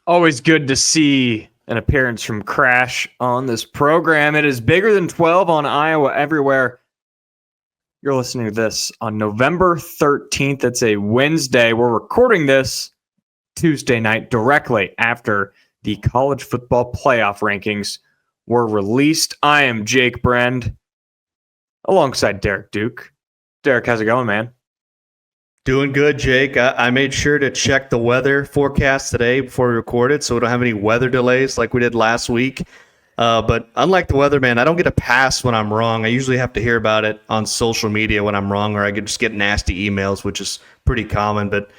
Always good to see an appearance from Crash on this program. It is bigger than 12 on Iowa everywhere. You're listening to this on November 13th. It's a Wednesday. We're recording this Tuesday night directly after the college football playoff rankings were released. I am Jake Brend alongside Derek Duke. Derek, how's it going, man? Doing good, Jake. I made sure to check the weather forecast today before we recorded so we don't have any weather delays like we did last week. But unlike the weather, man, I don't get a pass when I'm wrong. I usually have to hear about it on social media when I'm wrong, or I could just get nasty emails, which is pretty common. But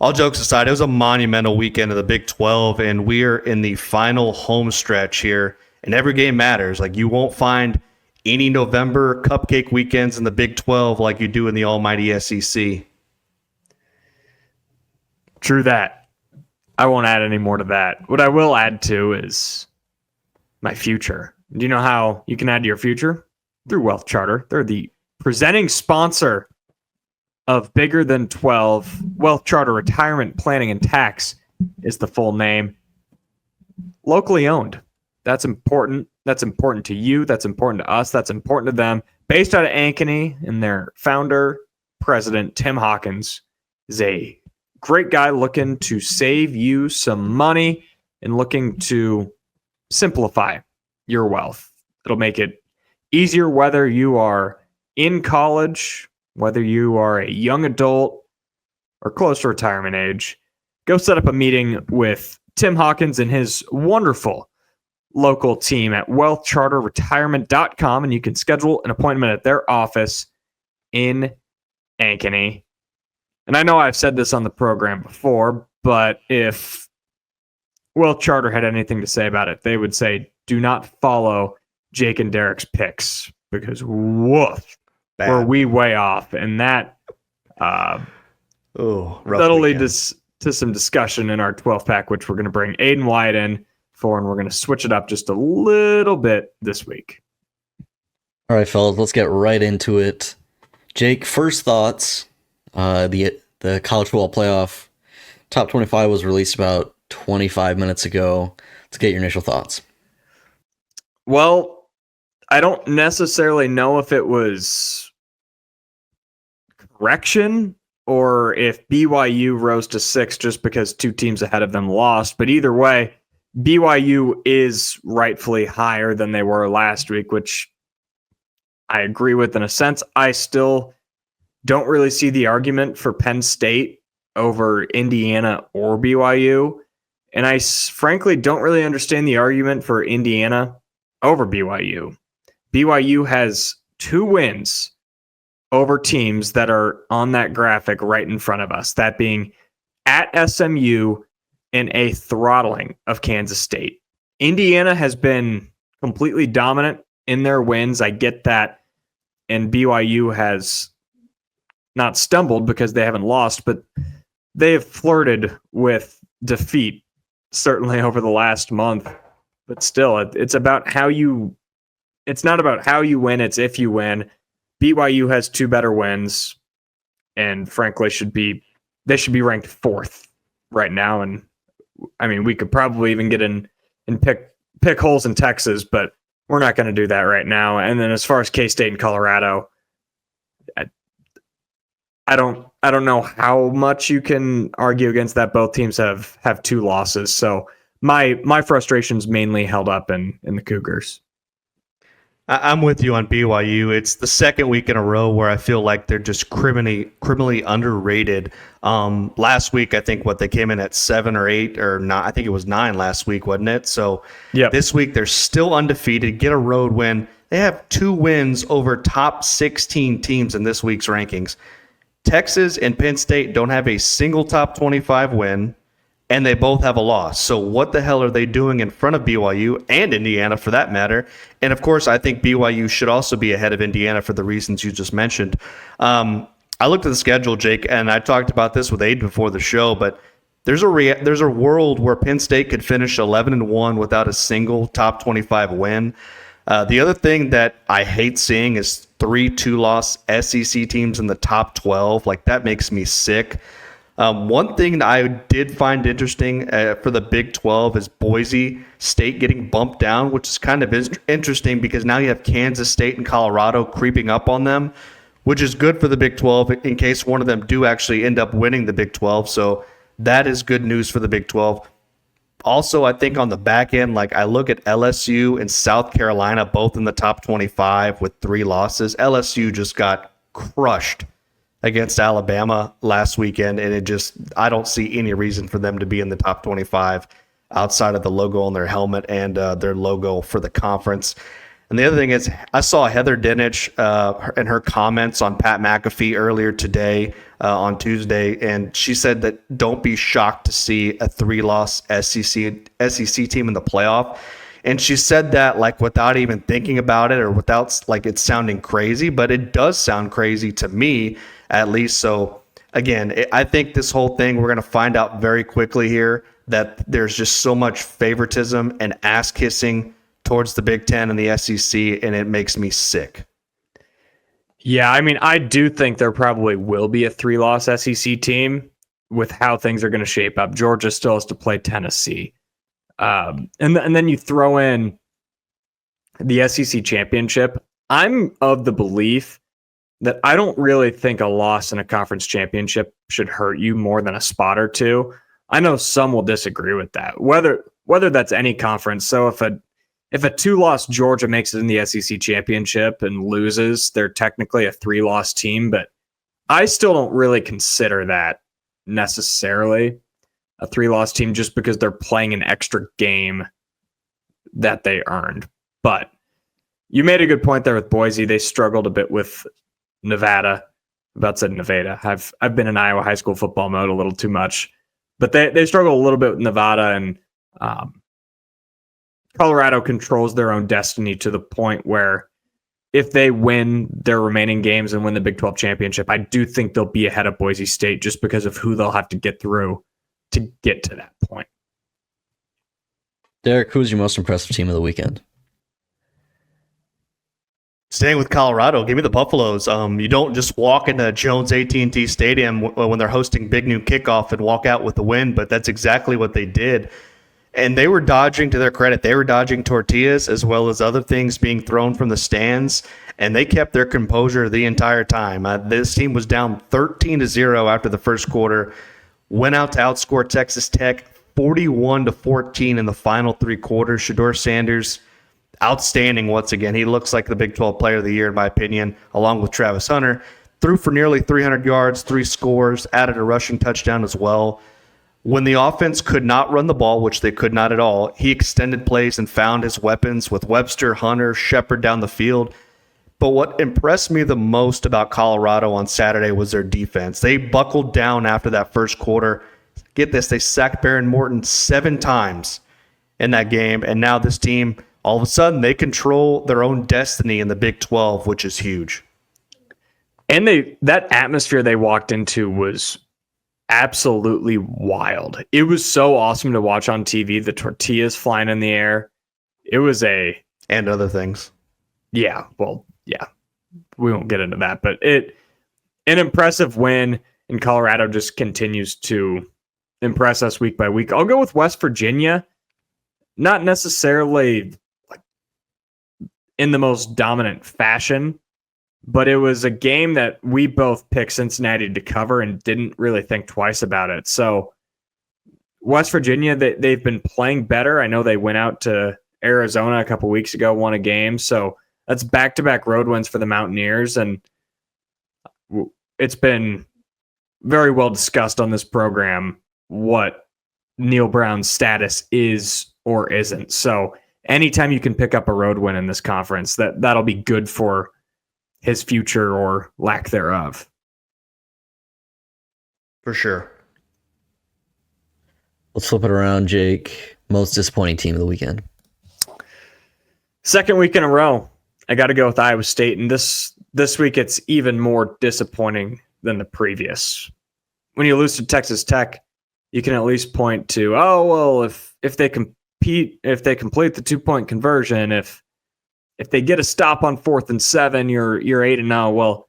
all jokes aside, it was a monumental weekend of the Big 12, and we are in the final home stretch here, and every game matters. Like, you won't find any November cupcake weekends in the Big 12 like you do in the almighty SEC. True that. I won't add any more to that. What I will add to is my future. Do you know how you can add to your future? Through WeathCharter. They're the presenting sponsor of Bigger Than 12. WeathCharter Retirement Planning and Tax is the full name. Locally owned. That's important. That's important to you. That's important to us. That's important to them. Based out of Ankeny, and their founder, president, Tim Hawkins, is a great guy looking to save you some money and looking to simplify your wealth. It'll make it easier whether you are in college, whether you are a young adult or close to retirement age. Go set up a meeting with Tim Hawkins and his wonderful local team at WeathCharterRetirement.com, and you can schedule an appointment at their office in Ankeny. And I know I've said this on the program before, but if WeathCharter had anything to say about it, they would say, do not follow Jake and Derek's picks, because woof, were we way off. And that that'll lead to some discussion in our 12-pack, which we're going to bring Aiden White in for, and we're going to switch it up just a little bit this week. All right, fellas, let's get right into it. Jake, first thoughts. The college football playoff top 25 was released about 25 minutes ago. Let's get your initial thoughts. Well, I don't necessarily know if it was correction or if BYU rose to 6 just because two teams ahead of them lost. But either way, BYU is rightfully higher than they were last week, which I agree with in a sense. I still don't really see the argument for Penn State over Indiana or BYU. And I frankly don't really understand the argument for Indiana over BYU. BYU has 2 wins over teams that are on that graphic right in front of us, that being at SMU and a throttling of Kansas State. Indiana has been completely dominant in their wins. I get that. And BYU has not stumbled because they haven't lost, but they have flirted with defeat, certainly over the last month. But still, it's about how you. It's not about how you win; it's if you win. BYU has 2 better wins, and frankly, they should be ranked 4th right now. And I mean, we could probably even get in and pick holes in Texas, but we're not going to do that right now. And then as far as K-State and Colorado, I don't know how much you can argue against that. Both teams have 2 losses. So my frustration's mainly held up in the Cougars. I'm with you on BYU. It's the second week in a row where I feel like they're just criminally underrated. Last week, I think they came in at 7 or 8 or 9. I think it was 9 last week, wasn't it? So This week they're still undefeated. Get a road win. They have 2 wins over top 16 teams in this week's rankings. Texas and Penn State don't have a single top 25 win, and they both have a loss. So what the hell are they doing in front of BYU and Indiana for that matter? And of course, I think BYU should also be ahead of Indiana for the reasons you just mentioned. I looked at the schedule, Jake, and I talked about this with Aiden before the show, but there's a world where Penn State could finish 11-1 without a single top 25 win. The other thing that I hate seeing is 3 2-loss SEC teams in the top 12. Like, that makes me sick. One thing that I did find interesting for the Big 12 is Boise State getting bumped down, which is kind of interesting because now you have Kansas State and Colorado creeping up on them, which is good for the Big 12 in case one of them do actually end up winning the Big 12. So that is good news for the Big 12. Also, I think on the back end, like I look at LSU and South Carolina, both in the top 25 with 3 losses. LSU just got crushed against Alabama last weekend, and I don't see any reason for them to be in the top 25 outside of the logo on their helmet and their logo for the conference. And the other thing is, I saw Heather Dinich and her comments on Pat McAfee earlier today on Tuesday, and she said that don't be shocked to see a 3-loss SEC team in the playoff. And she said that like without even thinking about it or without like it sounding crazy, but it does sound crazy to me at least. So again, I think this whole thing, we're going to find out very quickly here that there's just so much favoritism and ass kissing towards the Big Ten and the SEC, and it makes me sick. Yeah, I mean, I do think there probably will be a 3-loss SEC team with how things are going to shape up. Georgia still has to play Tennessee. And then you throw in the SEC championship. I'm of the belief that I don't really think a loss in a conference championship should hurt you more than a spot or two. I know some will disagree with that, whether that's any conference. So if a 2-loss Georgia makes it in the SEC championship and loses, they're technically a 3-loss team, but I still don't really consider that necessarily a 3-loss team just because they're playing an extra game that they earned. But you made a good point there with Boise. They struggled a bit with Nevada. About said Nevada. I've been in Iowa high school football mode a little too much, but they struggle a little bit with Nevada, and Colorado controls their own destiny to the point where if they win their remaining games and win the Big 12 championship, I do think they'll be ahead of Boise State just because of who they'll have to get through to get to that point. Derek, who's your most impressive team of the weekend? Staying with Colorado, give me the Buffaloes. You don't just walk into Jones AT&T Stadium when they're hosting Big Noon Kickoff and walk out with the win, but that's exactly what they did. And they were dodging, to their credit, they were dodging tortillas as well as other things being thrown from the stands, and they kept their composure the entire time. This team was down 13-0 after the first quarter, went out to outscore Texas Tech 41-14 in the final 3 quarters. Shedeur Sanders, outstanding once again. He looks like the Big 12 Player of the Year, in my opinion, along with Travis Hunter. Threw for nearly 300 yards, 3 scores, added a rushing touchdown as well. When the offense could not run the ball, which they could not at all, he extended plays and found his weapons with Webster, Hunter, Shepard down the field. But what impressed me the most about Colorado on Saturday was their defense. They buckled down after that first quarter. Get this, they sacked Baron Morton 7 times in that game, and now this team, all of a sudden, they control their own destiny in the Big 12, which is huge. And that atmosphere they walked into was absolutely wild. It was so awesome to watch on TV. The tortillas flying in the air. It was and other things. Yeah, well, yeah. We won't get into that, but an impressive win, and Colorado just continues to impress us week by week. I'll go with West Virginia. Not necessarily like in the most dominant fashion, but it was a game that we both picked Cincinnati to cover and didn't really think twice about it. So West Virginia, they've been playing better. I know they went out to Arizona a couple weeks ago, won a game. So that's back-to-back road wins for the Mountaineers. And it's been very well discussed on this program what Neil Brown's status is or isn't. So anytime you can pick up a road win in this conference, that'll be good for his future or lack thereof. For sure. Let's flip it around, Jake. Most disappointing team of the weekend. Second week in a row, I got to go with Iowa State, and this week it's even more disappointing than the previous. When you lose to Texas Tech, you can at least point to, oh well, if they complete the 2-point conversion, if they get a stop on 4th and 7, you're 8-0. Well,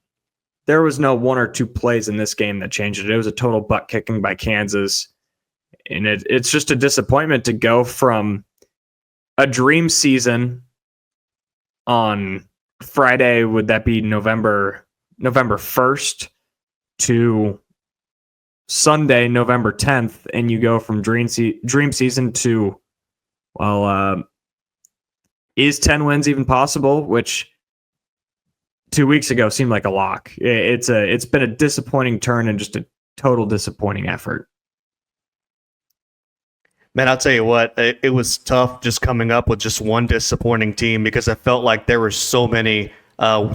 there was no one or two plays in this game that changed it. It was a total butt kicking by Kansas. And it's just a disappointment to go from a dream season on Friday, would that be November 1st, to Sunday, November 10th, and you go from dream season to, is 10 wins even possible? Which 2 weeks ago seemed like a lock. It's been a disappointing turn and just a total disappointing effort. Man, I'll tell you what, it was tough just coming up with just one disappointing team because I felt like there were so many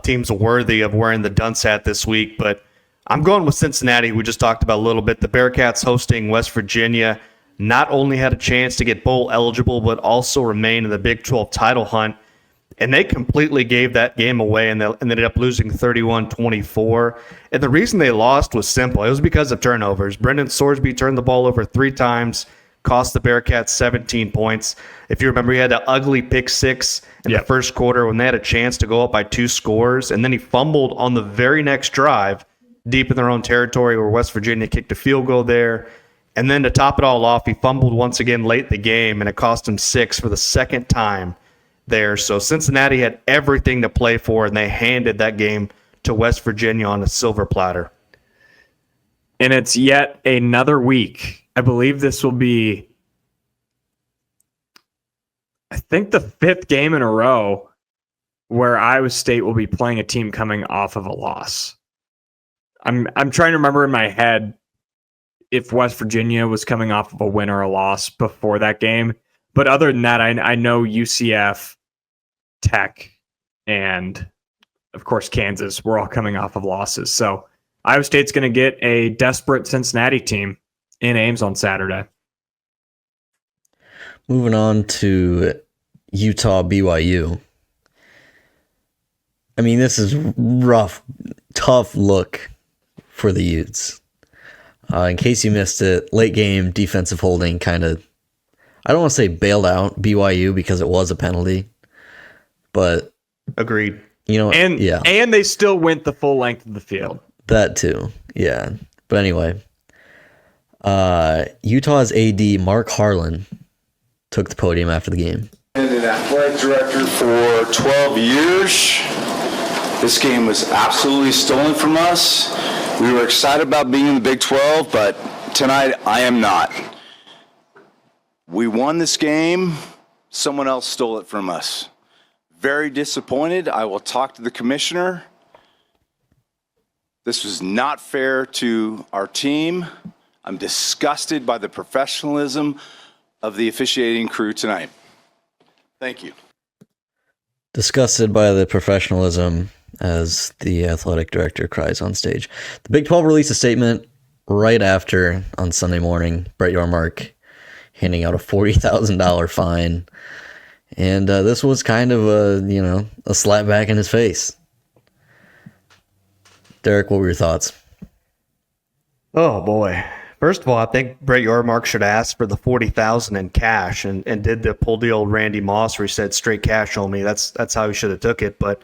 teams worthy of wearing the dunce hat this week. But I'm going with Cincinnati. We just talked about a little bit. The Bearcats hosting West Virginia not only had a chance to get bowl eligible, but also remain in the Big 12 title hunt. And they completely gave that game away and they ended up losing 31-24. And the reason they lost was simple. It was because of turnovers. Brendan Sorsby turned the ball over 3 times. Cost the Bearcats 17 points. If you remember, he had an ugly pick 6 in the first quarter when they had a chance to go up by 2 scores, and then he fumbled on the very next drive deep in their own territory where West Virginia kicked a field goal there. And then to top it all off, he fumbled once again late in the game, and it cost him 6 for the second time there. So Cincinnati had everything to play for, and they handed that game to West Virginia on a silver platter. And it's yet another week. I believe this will be, I think, the 5th game in a row where Iowa State will be playing a team coming off of a loss. I'm trying to remember in my head if West Virginia was coming off of a win or a loss before that game. But other than that, I know UCF, Tech, and, of course, Kansas were all coming off of losses. So Iowa State's going to get a desperate Cincinnati team in Ames on Saturday. Moving on to Utah BYU. I mean, this is rough, tough look for the Utes. In case you missed it, late game defensive holding kind of, I don't want to say bailed out BYU because it was a penalty, but agreed. And they still went the full length of the field. That too, yeah. But anyway. Utah's AD Mark Harlan took the podium after the game. And an athletic director for 12 years. This game was absolutely stolen from us. We were excited about being in the Big 12, but tonight I am not. We won this game. Someone else stole it from us. Very disappointed. I will talk to the commissioner. This was not fair to our team. I'm disgusted by the professionalism of the officiating crew tonight. Thank you. Disgusted by the professionalism, as the athletic director cries on stage. The Big 12 released a statement right after, on Sunday morning, Brett Yormark handing out a $40,000 fine. And this was kind of a slap back in his face. Derek, what were your thoughts? Oh, boy. First of all, I think Brett Yormark should ask for the $40,000 in cash and did pull the old Randy Moss where he said straight cash on me. That's how he should have took it. But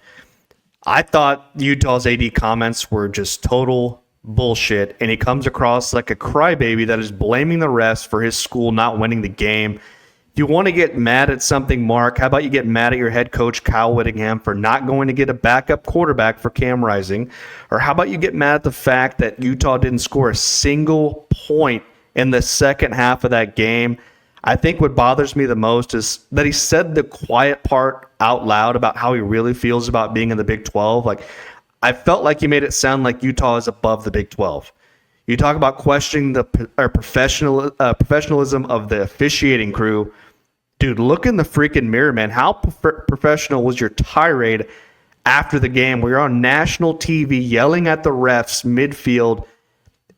I thought Utah's AD comments were just total bullshit, and he comes across like a crybaby that is blaming the refs for his school not winning the game. If you want to get mad at something, Mark, how about you get mad at your head coach, Kyle Whittingham, for not going to get a backup quarterback for Cam Rising? Or how about you get mad at the fact that Utah didn't score a single point in the second half of that game? I think what bothers me the most is that he said the quiet part out loud about how he really feels about being in the Big 12. Like, I felt like he made it sound like Utah is above the Big 12. You talk about questioning the professionalism of the officiating crew. Dude, look in the freaking mirror, man. How professional was your tirade after the game where you're on national TV yelling at the refs midfield,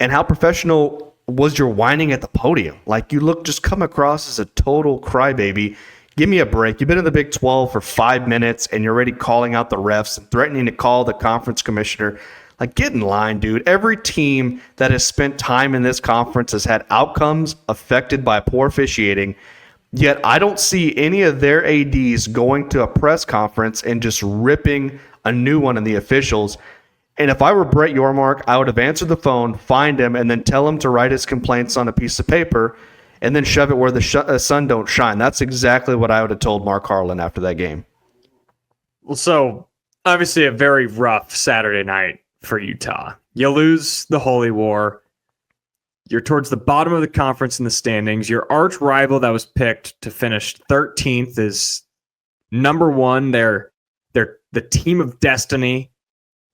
and how professional was your whining at the podium? Like, you just come across as a total crybaby. Give me a break. You've been in the Big 12 for 5 minutes, and you're already calling out the refs and threatening to call the conference commissioner. Like, get in line, dude. Every team that has spent time in this conference has had outcomes affected by poor officiating. Yet I don't see any of their ADs going to a press conference and just ripping a new one in the officials. And if I were Brett Yormark, I would have answered the phone, find him, and then tell him to write his complaints on a piece of paper and then shove it where the sun don't shine. That's exactly what I would have told Mark Harlan after that game. Well, so obviously a very rough Saturday night for Utah. You lose the Holy War. You're towards the bottom of the conference in the standings. Your arch rival that was picked to finish 13th is number one. They're the team of destiny.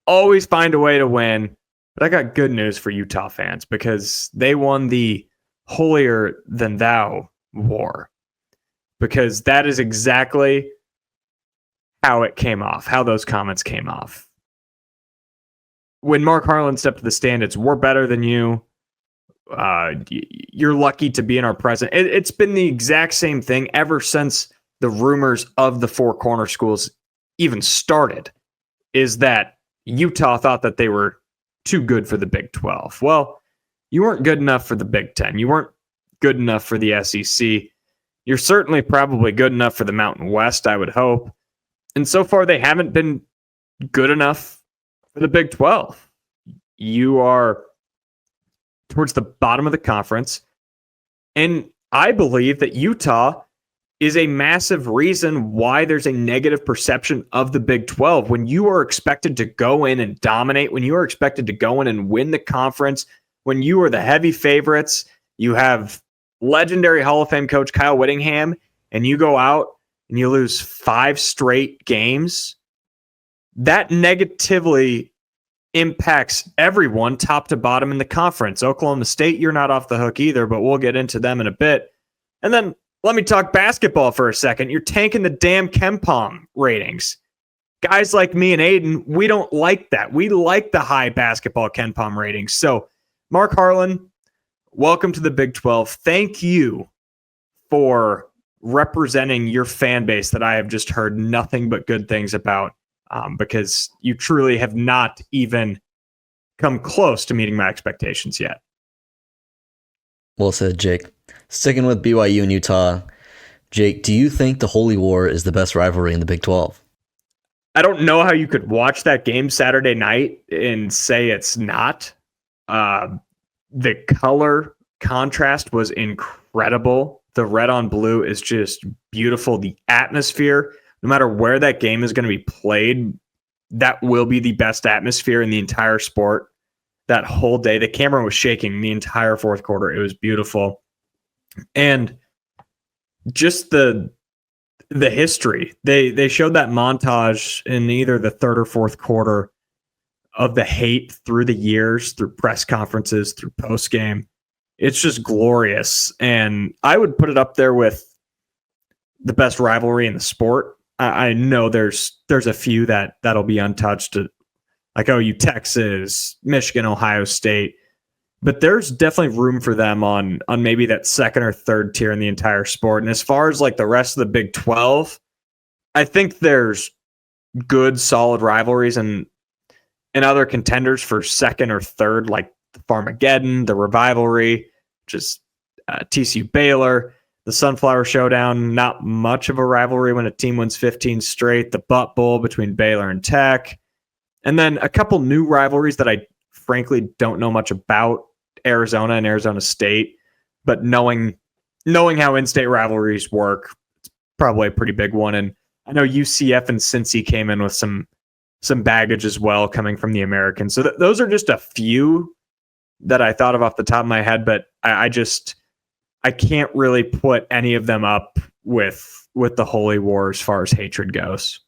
Always find a way to win. But I got good news for Utah fans because they won the holier than thou war. Because that is exactly how it came off, how those comments came off. When Mark Harlan stepped to the stand, it's we're better than you. You're lucky to be in our presence. It's been the exact same thing ever since the rumors of the Four Corner schools even started, is that Utah thought that they were too good for the Big 12. Well, you weren't good enough for the Big 10. You weren't good enough for the SEC. You're certainly probably good enough for the Mountain West, I would hope. And so far, they haven't been good enough for the Big 12. You are towards the bottom of the conference. And I believe that Utah is a massive reason why there's a negative perception of the Big 12. When you are expected to go in and dominate, when you are expected to go in and win the conference, when you are the heavy favorites, you have legendary Hall of Fame coach Kyle Whittingham, and you go out and you lose 5 straight games, that negatively impacts everyone top to bottom in the conference. Oklahoma State, you're not off the hook either, but we'll get into them in a bit. And then let me talk basketball for a second. You're tanking the damn KenPom ratings. Guys like me and Aiden, we don't like that. We like the high basketball KenPom ratings. So, Mark Harlan, welcome to the Big 12. Thank you for representing your fan base that I have just heard nothing but good things about, because you truly have not even come close to meeting my expectations yet. Well said, Jake. Sticking with BYU and Utah, Jake, do you think the Holy War is the best rivalry in the Big 12? I don't know how you could watch that game Saturday night and say it's not. The color contrast was incredible. The red on blue is just beautiful. The atmosphere, no matter where that game is going to be played, that will be the best atmosphere in the entire sport. That whole day, the camera was shaking the entire fourth quarter. It was beautiful. And just the history. They showed that montage in either the third or fourth quarter of the hate through the years, through press conferences, through post game. It's just glorious. And I would put it up there with the best rivalry in the sport. I know there's a few that'll be untouched, like OU Texas, Michigan, Ohio State. But there's definitely room for them on maybe that second or third tier in the entire sport. And as far as like the rest of the Big 12, I think there's good, solid rivalries and other contenders for second or third, like the Farmageddon, the Revivalry, which is TCU Baylor, the Sunflower Showdown, not much of a rivalry when a team wins 15 straight, the Butt Bowl between Baylor and Tech, and then a couple new rivalries that I frankly don't know much about, Arizona and Arizona State, but knowing how in-state rivalries work, it's probably a pretty big one. And I know UCF and Cincy came in with some baggage as well coming from the Americans. So those are just a few that I thought of off the top of my head, but I can't really put any of them up with the Holy War as far as hatred goes.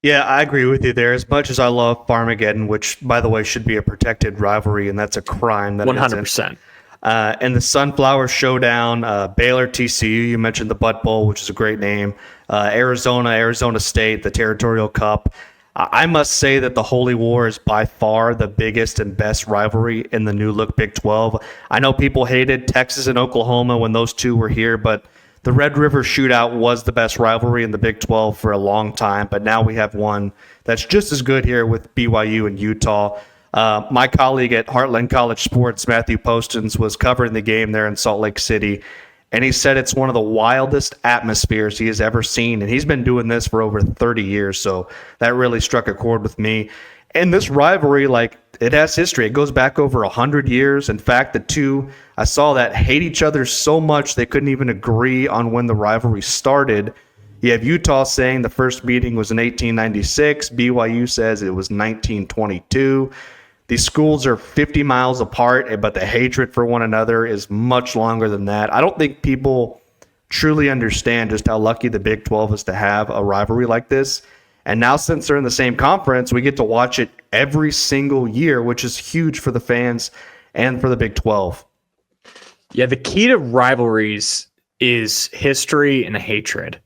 Yeah, I agree with you there. As much as I love Farmageddon, which, by the way, should be a protected rivalry, and that's a crime that 100%. And the Sunflower Showdown, Baylor, TCU, you mentioned the Butt Bowl, which is a great name. Arizona State, the Territorial Cup. I must say that the Holy War is by far the biggest and best rivalry in the new look Big 12. I know people hated Texas and Oklahoma when those two were here, but the Red River Shootout was the best rivalry in the Big 12 for a long time, but now we have one that's just as good here with BYU and Utah. My colleague at Heartland College Sports, Matthew Postins, was covering the game there in Salt Lake City, And he said it's one of the wildest atmospheres he has ever seen. And he's been doing this for over 30 years. So that really struck a chord with me. And this rivalry, like, it has history. It goes back over 100 years. In fact, the two I saw that hate each other so much they couldn't even agree on when the rivalry started. You have Utah saying the first meeting was in 1896. BYU says it was 1922. These schools are 50 miles apart, but the hatred for one another is much longer than that. I don't think people truly understand just how lucky the Big 12 is to have a rivalry like this. And now, since they're in the same conference, we get to watch it every single year, which is huge for the fans and for the Big 12. Yeah, the key to rivalries is history and hatred.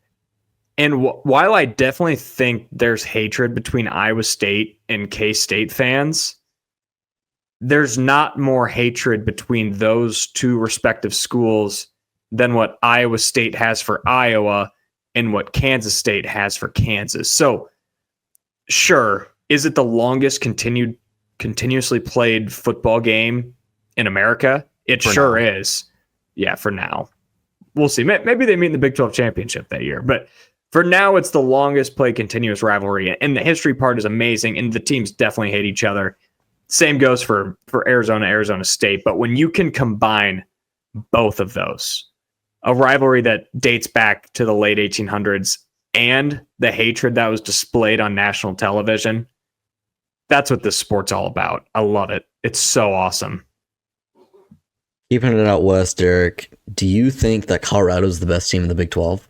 And while I definitely think there's hatred between Iowa State and K-State fans, there's not more hatred between those two respective schools than what Iowa State has for Iowa and what Kansas State has for Kansas. So, sure, is it the longest continuously played football game in America? It sure is. Yeah, for now. We'll see. Maybe they meet in the Big 12 championship that year. But for now, it's the longest played continuous rivalry. And the history part is amazing, and the teams definitely hate each other. Same goes for Arizona State. But when you can combine both of those, a rivalry that dates back to the late 1800s and the hatred that was displayed on national television, that's what this sport's all about. I love it. It's so awesome. Keeping it out west, Derek, do you think that Colorado's the best team in the Big 12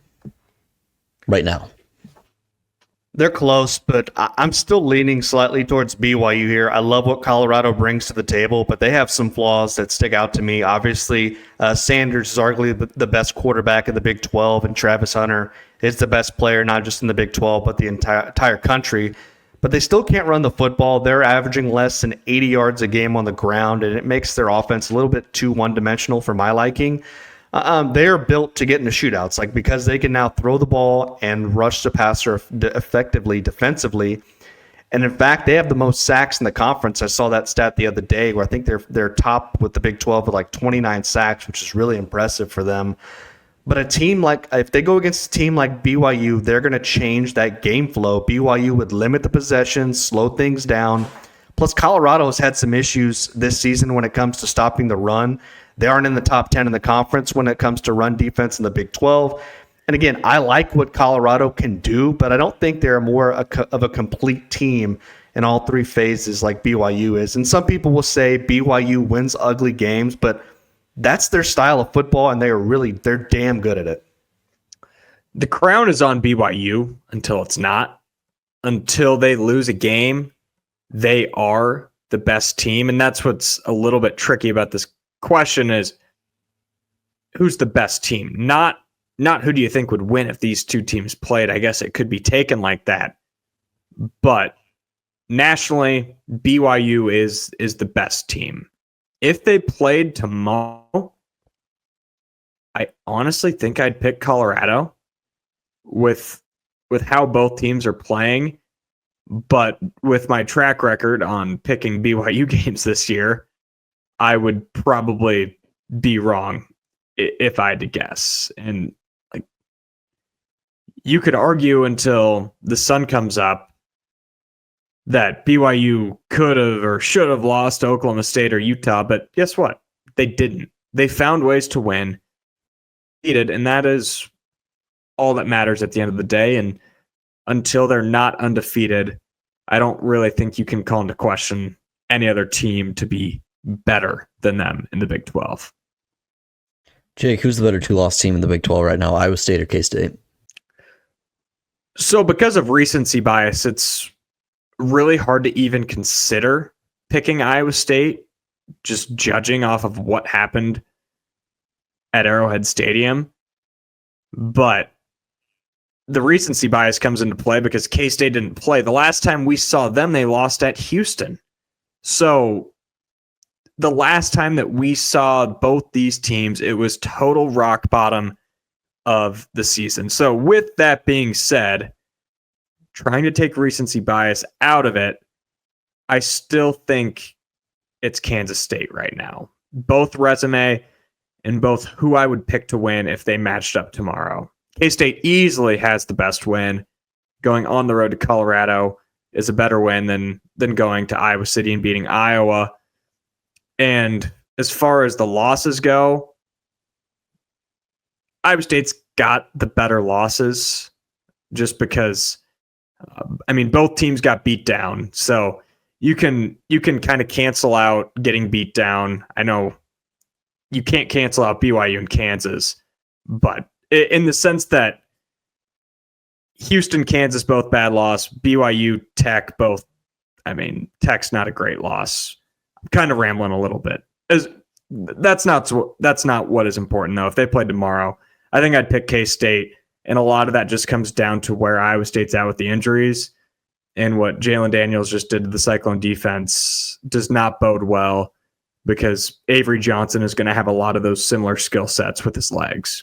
right now? They're close, but I'm still leaning slightly towards BYU here. I love what Colorado brings to the table, but they have some flaws that stick out to me. Obviously, Sanders is arguably the best quarterback in the Big 12, and Travis Hunter is the best player, not just in the Big 12, but the entire country. But they still can't run the football. They're averaging less than 80 yards a game on the ground, and it makes their offense a little bit too one-dimensional for my liking. They are built to get into shootouts, like, because they can now throw the ball and rush the passer effectively defensively. And in fact, they have the most sacks in the conference. I saw that stat the other day where I think they're top with the Big 12 with like 29 sacks, which is really impressive for them. But if they go against a team like BYU, they're going to change that game flow. BYU would limit the possessions, slow things down. Plus, Colorado has had some issues this season when it comes to stopping the run. They aren't in the top 10 in the conference when it comes to run defense in the Big 12. And again, I like what Colorado can do, but I don't think they're more of a complete team in all three phases like BYU is. And some people will say BYU wins ugly games, but that's their style of football, and they're damn good at it. The crown is on BYU until it's not. Until they lose a game, they are the best team. And that's what's a little bit tricky about this question is, who's the best team? Not who do you think would win if these two teams played. I guess it could be taken like that. But nationally, BYU is the best team. If they played tomorrow, I honestly think I'd pick Colorado with how both teams are playing. But with my track record on picking BYU games this year, I would probably be wrong if I had to guess. And like, you could argue until the sun comes up that BYU could have or should have lost to Oklahoma State or Utah, but guess what? They didn't. They found ways to win, and that is all that matters at the end of the day. And until they're not undefeated, I don't really think you can call into question any other team to be better than them in the Big 12. Jake, who's the better two-loss team in the Big 12 right now, Iowa State or K-State? So because of recency bias, it's really hard to even consider picking Iowa State, just judging off of what happened at Arrowhead Stadium. But the recency bias comes into play because K-State didn't play. The last time we saw them, they lost at Houston. So the last time that we saw both these teams, it was total rock bottom of the season. So with that being said, trying to take recency bias out of it, I still think it's Kansas State right now. Both resume in both who I would pick to win if they matched up tomorrow. K-State easily has the best win. Going on the road to Colorado is a better win than going to Iowa City and beating Iowa. And as far as the losses go, Iowa State's got the better losses just because, both teams got beat down. So you can kind of cancel out getting beat down. I know you can't cancel out BYU and Kansas, but in the sense that Houston, Kansas, both bad loss. BYU, Tech, both. Tech's not a great loss. I'm kind of rambling a little bit. That's not what is important though. If they played tomorrow, I think I'd pick K-State, and a lot of that just comes down to where Iowa State's at with the injuries, and what Jalen Daniels just did to the Cyclone defense does not bode well because Avery Johnson is going to have a lot of those similar skill sets with his legs.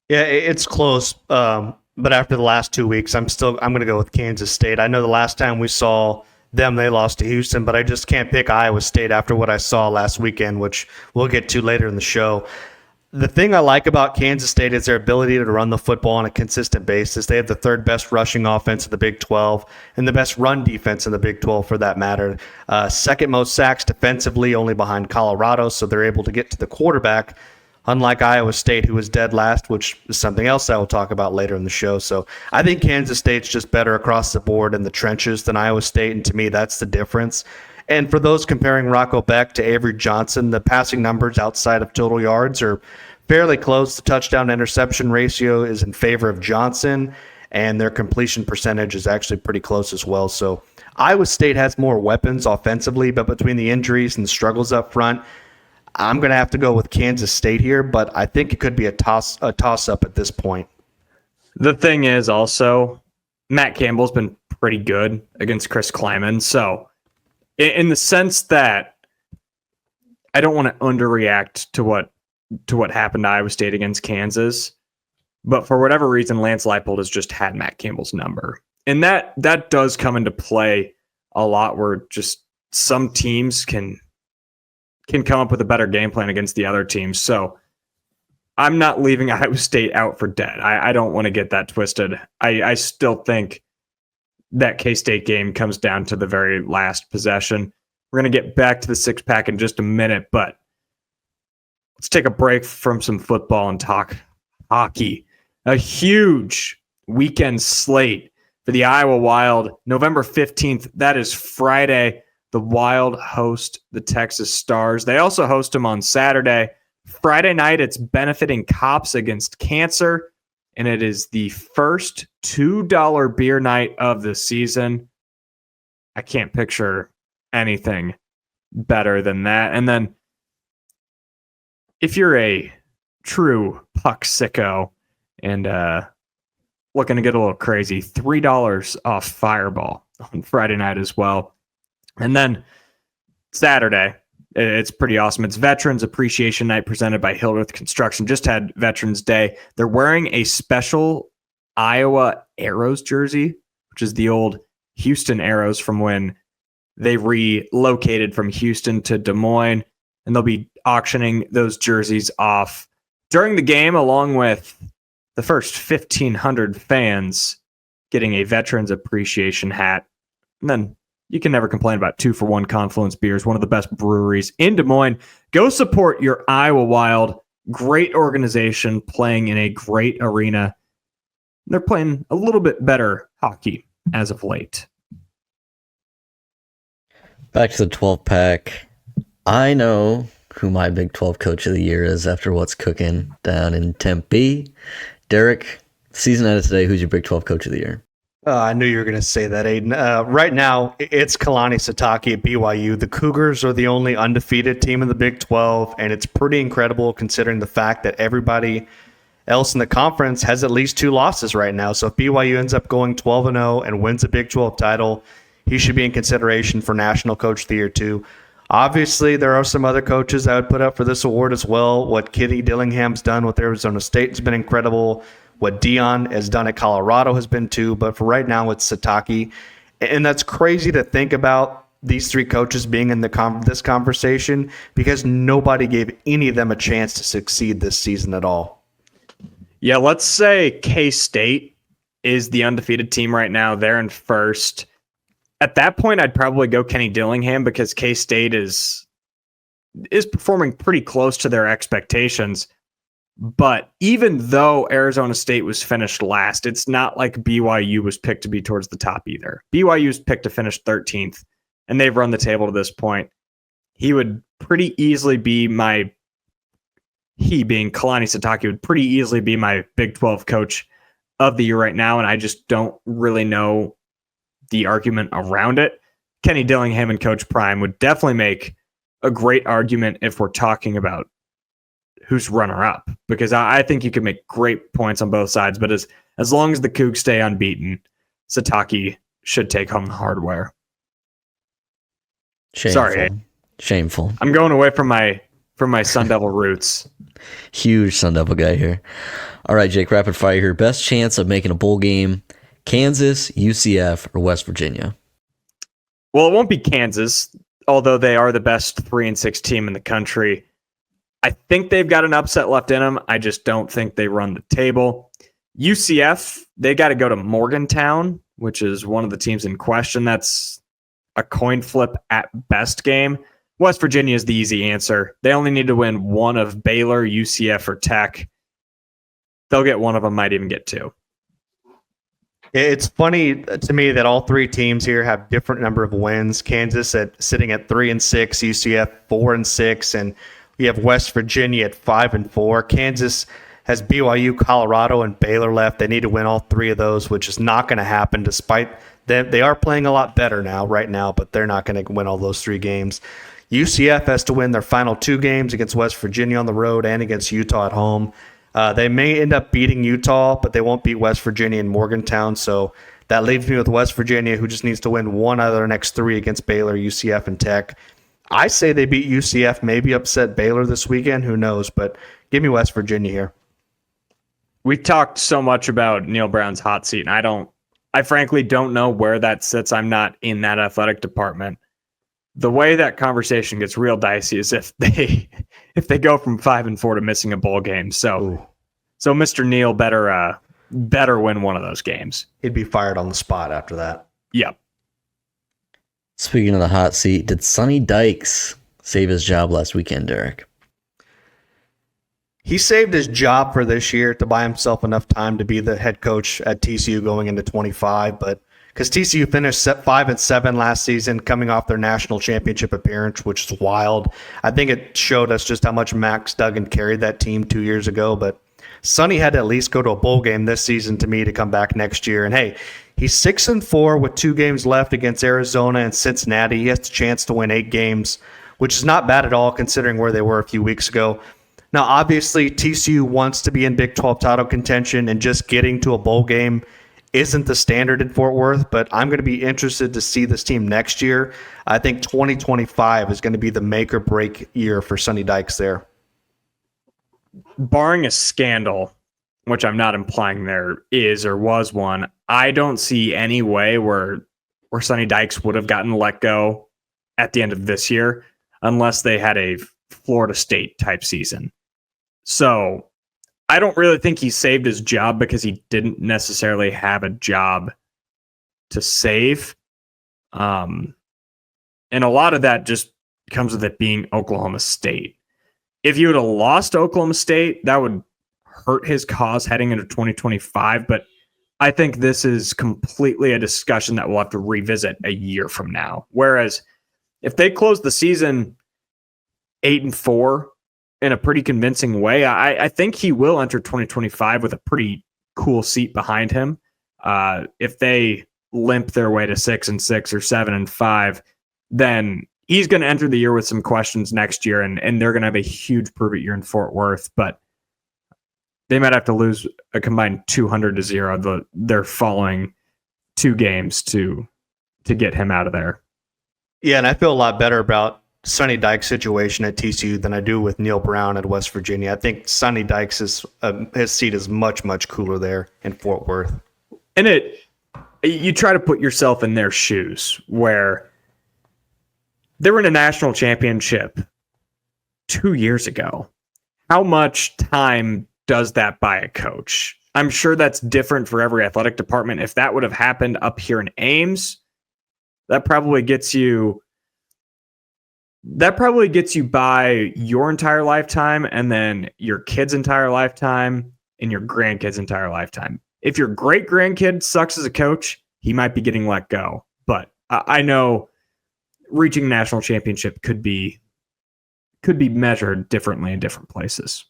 Yeah, it's close. But after the last 2 weeks, I'm going to go with Kansas State. I know the last time we saw them, they lost to Houston, but I just can't pick Iowa State after what I saw last weekend, which we'll get to later in the show. The thing I like about Kansas State is their ability to run the football on a consistent basis. They have the third best rushing offense in the Big 12 and the best run defense in the Big 12 for that matter. Second most sacks defensively, only behind Colorado, so they're able to get to the quarterback, unlike Iowa State, who was dead last, which is something else I will talk about later in the show. So I think Kansas State's just better across the board in the trenches than Iowa State, and to me, that's the difference. And for those comparing Rocco Beck to Avery Johnson, the passing numbers outside of total yards are fairly close. The touchdown-interception ratio is in favor of Johnson, and their completion percentage is actually pretty close as well. So Iowa State has more weapons offensively, but between the injuries and the struggles up front, I'm going to have to go with Kansas State here, but I think it could be a toss-up at this point. The thing is also, Matt Campbell's been pretty good against Chris Kleiman. So in the sense that I don't want to underreact to what happened to Iowa State against Kansas, but for whatever reason, Lance Leipold has just had Matt Campbell's number. And that does come into play a lot where just some teams can come up with a better game plan against the other teams. So I'm not leaving Iowa State out for dead. I don't want to get that twisted. I still think that K-State game comes down to the very last possession. We're going to get back to the six-pack in just a minute, but let's take a break from some football and talk hockey. A huge weekend slate for the Iowa Wild. November 15th, that is Friday. The Wild host the Texas Stars. They also host them on Saturday. Friday night, it's benefiting Cops Against Cancer, and it is the first $2 beer night of the season. I can't picture anything better than that. And then if you're a true puck sicko and looking to get a little crazy, $3 off Fireball on Friday night as well. And then Saturday, it's pretty awesome. It's Veterans Appreciation Night presented by Hildreth Construction. Just had Veterans Day. They're wearing a special Iowa Arrows jersey, which is the old Houston Arrows from when they relocated from Houston to Des Moines. And they'll be auctioning those jerseys off during the game, along with the first 1,500 fans getting a Veterans Appreciation hat. And then you can never complain about 2-for-1 Confluence Beers, one of the best breweries in Des Moines. Go support your Iowa Wild. Great organization playing in a great arena. They're playing a little bit better hockey as of late. Back to the 12-pack. I know who my Big 12 Coach of the Year is after what's cooking down in Tempe. Derek, season ended today. Who's your Big 12 Coach of the Year? I knew you were going to say that, Aiden. Right now, it's Kalani Sitake at BYU. The Cougars are the only undefeated team in the Big 12, and it's pretty incredible considering the fact that everybody else in the conference has at least 2 losses right now. So if BYU ends up going 12-0 and wins a Big 12 title, he should be in consideration for National Coach of the Year too. Obviously, there are some other coaches I would put up for this award as well. What Kitty Dillingham's done with Arizona State has been incredible. What Dion has done at Colorado has been too. But for right now, it's Sitake. And that's crazy to think about these three coaches being in this conversation because nobody gave any of them a chance to succeed this season at all. Yeah, let's say K-State is the undefeated team right now. They're in first. At that point, I'd probably go Kenny Dillingham because K-State is performing pretty close to their expectations. But even though Arizona State was finished last, it's not like BYU was picked to be towards the top either. BYU was picked to finish 13th, and they've run the table to this point. He would pretty easily be he being Kalani Sitake would pretty easily be my Big 12 coach of the year right now, and I just don't really know the argument around it. Kenny Dillingham and Coach Prime would definitely make a great argument if we're talking about who's runner-up, because I think you can make great points on both sides, but as long as the Cougs stay unbeaten, Sitake should take home the hardware. Shameful. Sorry. Shameful. I'm going away from my Sun Devil roots. Huge Sun Devil guy here. All right, Jake, rapid fire here. Best chance of making a bowl game, Kansas, UCF, or West Virginia? Well, it won't be Kansas, although they are the best 3-6 team in the country. I think they've got an upset left in them. I just don't think they run the table. UCF, they got to go to Morgantown, which is one of the teams in question. That's a coin flip at best game. West Virginia is the easy answer. They only need to win one of Baylor, UCF, or Tech. They'll get one of them, might even get two. It's funny to me that all three teams here have different number of wins. Kansas sitting at 3-6, UCF 4-6, and we have West Virginia at 5-4. Kansas has BYU, Colorado, and Baylor left. They need to win all three of those, which is not going to happen despite them. They are playing a lot better right now, but they're not going to win all those three games. UCF has to win their final two games against West Virginia on the road and against Utah at home. They may end up beating Utah, but they won't beat West Virginia and Morgantown. So that leaves me with West Virginia, who just needs to win one out of their next three against Baylor, UCF, and Tech. I say they beat UCF, maybe upset Baylor this weekend. Who knows? But give me West Virginia here. We talked so much about Neil Brown's hot seat, and I frankly don't know where that sits. I'm not in that athletic department. The way that conversation gets real dicey is if they go from 5-4 to missing a bowl game. So Mr. Neil better win one of those games. He'd be fired on the spot after that. Yep. Speaking of the hot seat, did Sonny Dykes save his job last weekend, Derek? He saved his job for this year to buy himself enough time to be the head coach at TCU going into 25, but because TCU finished 5-7 last season, coming off their national championship appearance, which is wild. I think it showed us just how much Max Duggan carried that team 2 years ago. But Sonny had to at least go to a bowl game this season to me to come back next year. And hey, he's 6-4 with 2 games left against Arizona and Cincinnati. He has the chance to win 8 games, which is not bad at all considering where they were a few weeks ago. Now, obviously, TCU wants to be in Big 12 title contention, and just getting to a bowl game isn't the standard in Fort Worth, but I'm going to be interested to see this team next year. I think 2025 is going to be the make or break year for Sonny Dykes there. Barring a scandal, which I'm not implying there is or was one, I don't see any way where Sonny Dykes would have gotten let go at the end of this year unless they had a Florida State type season. So I don't really think he saved his job because he didn't necessarily have a job to save. And a lot of that just comes with it being Oklahoma State. If you would have lost Oklahoma State, that would hurt his cause heading into 2025. But I think this is completely a discussion that we'll have to revisit a year from now. Whereas if they close the season 8-4 in a pretty convincing way, I think he will enter 2025 with a pretty cool seat behind him. If they limp their way to 6-6 or 7-5, then he's going to enter the year with some questions next year, and they're going to have a huge prove it year in Fort Worth. But they might have to lose a combined 200-0 their following 2 games to get him out of there. Yeah, and I feel a lot better about Sonny Dykes' situation at TCU than I do with Neil Brown at West Virginia. I think Sonny Dykes' his seat is much, much cooler there in Fort Worth. And you try to put yourself in their shoes where They were in a national championship 2 years ago. How much time does that buy a coach? I'm sure that's different for every athletic department. If that would have happened up here in Ames, that probably gets you by your entire lifetime, and then your kid's entire lifetime, and your grandkid's entire lifetime. If your great grandkid sucks as a coach, he might be getting let go. But I know reaching a national championship could be measured differently in different places.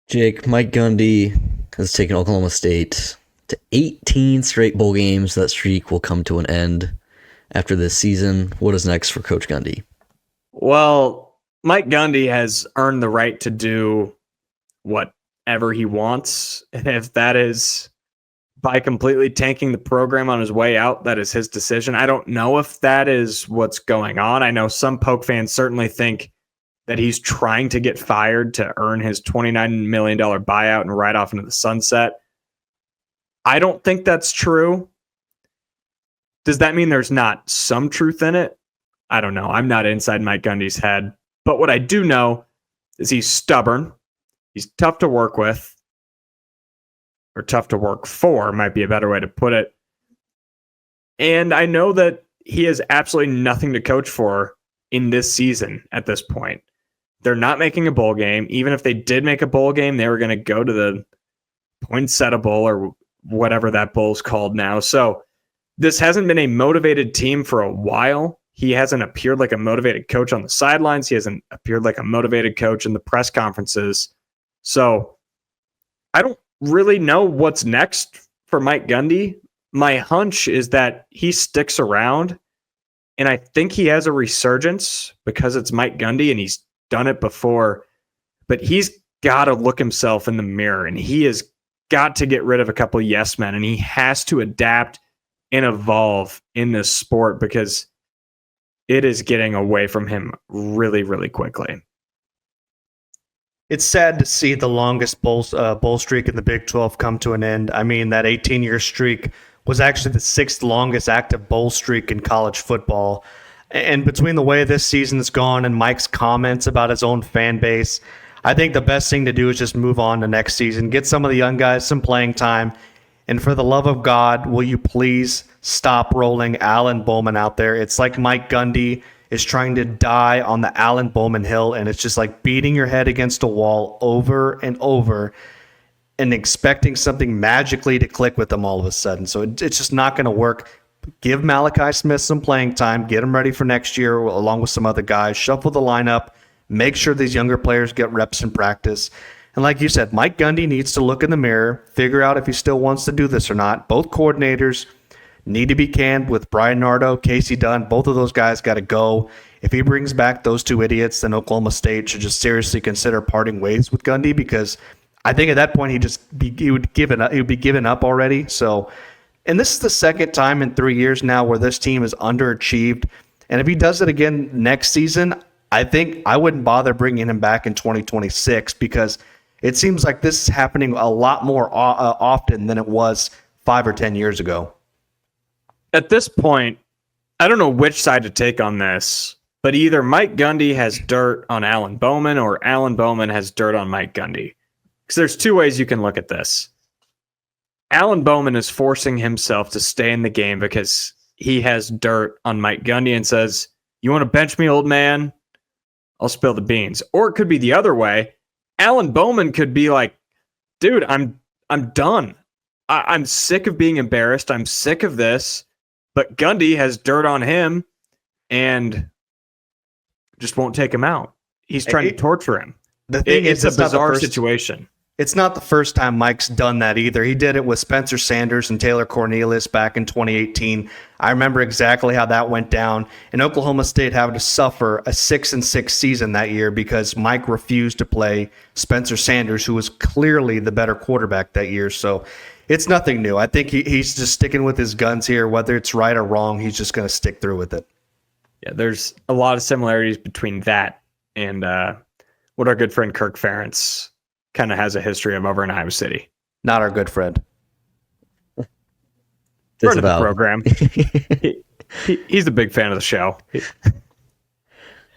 Jake, Mike Gundy has taken Oklahoma State to 18 straight bowl games. That streak will come to an end after this season. What is next for Coach Gundy? Well, Mike Gundy has earned the right to do whatever he wants. And if that is by completely tanking the program on his way out, that is his decision. I don't know if that is what's going on. I know some Poke fans certainly think that he's trying to get fired to earn his $29 million buyout and ride off into the sunset. I don't think that's true. Does that mean there's not some truth in it? I don't know. I'm not inside Mike Gundy's head. But what I do know is he's stubborn. He's tough to work with. Or tough to work for might be a better way to put it. And I know that he has absolutely nothing to coach for in this season at this point. They're not making a bowl game. Even if they did make a bowl game, they were going to go to the Poinsettia Bowl or whatever that bowl's called now. So this hasn't been a motivated team for a while. He hasn't appeared like a motivated coach on the sidelines. He hasn't appeared like a motivated coach in the press conferences. So I don't really know what's next for Mike Gundy. My hunch is that he sticks around, and I think he has a resurgence because it's Mike Gundy and he's done it before, but he's got to look himself in the mirror, and he has got to get rid of a couple of yes men, and he has to adapt and evolve in this sport because it is getting away from him really, really quickly. It's sad to see the longest bowl streak in the Big 12 come to an end. I mean, that 18-year streak was actually the sixth longest active bowl streak in college football. And between the way this season's gone and Mike's comments about his own fan base, I think the best thing to do is just move on to next season, get some of the young guys some playing time. And for the love of God, will you please stop rolling Alan Bowman out there? It's like Mike Gundy is trying to die on the Alan Bowman hill, and it's just like beating your head against a wall over and over and expecting something magically to click with them all of a sudden. So it's just not going to work. Give Malachi Smith some playing time, get him ready for next year along with some other guys, shuffle the lineup, make sure these younger players get reps in practice. And like you said, Mike Gundy needs to look in the mirror, figure out if he still wants to do this or not. Both coordinators need to be canned with Brian Nardo, Casey Dunn. Both of those guys got to go. If he brings back those two idiots, then Oklahoma State should just seriously consider parting ways with Gundy, because I think at that point he would be given up already. So, and this is the second time in 3 years now where this team has underachieved. And if he does it again next season, I think I wouldn't bother bringing him back in 2026, because it seems like this is happening a lot more often than it was 5 or 10 years ago. At this point, I don't know which side to take on this, but either Mike Gundy has dirt on Alan Bowman or Alan Bowman has dirt on Mike Gundy. Because there's two ways you can look at this. Alan Bowman is forcing himself to stay in the game because he has dirt on Mike Gundy and says, "You want to bench me, old man? I'll spill the beans." Or it could be the other way. Alan Bowman could be like, "Dude, I'm done. I'm sick of being embarrassed. I'm sick of this." But Gundy has dirt on him and just won't take him out. He's trying to torture him. The thing it's a bizarre situation. It's not the first time Mike's done that either. He did it with Spencer Sanders and Taylor Cornelius back in 2018. I remember exactly how that went down. And Oklahoma State having to suffer a 6-6 season that year because Mike refused to play Spencer Sanders, who was clearly the better quarterback that year. So it's nothing new. I think he's just sticking with his guns here. Whether it's right or wrong, he's just going to stick through with it. Yeah, there's a lot of similarities between that and what our good friend Kirk Ferentz kind of has a history of over in Iowa City. Not our good friend. Friend of the program. He's a big fan of the show.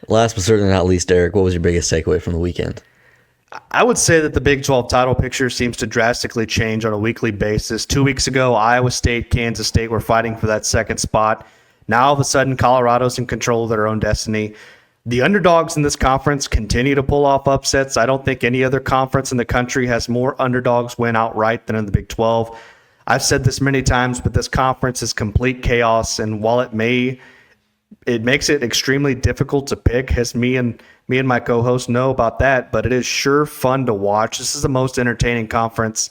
Last but certainly not least, Derek, what was your biggest takeaway from the weekend? I would say that the Big 12 title picture seems to drastically change on a weekly basis. 2 weeks ago, Iowa State, Kansas State were fighting for that second spot. Now, all of a sudden, Colorado's in control of their own destiny. The underdogs in this conference continue to pull off upsets. I don't think any other conference in the country has more underdogs win outright than in the Big 12. I've said this many times, but this conference is complete chaos, and while it makes it extremely difficult to pick, as me and my co-host know about that, but it is sure fun to watch. This is the most entertaining conference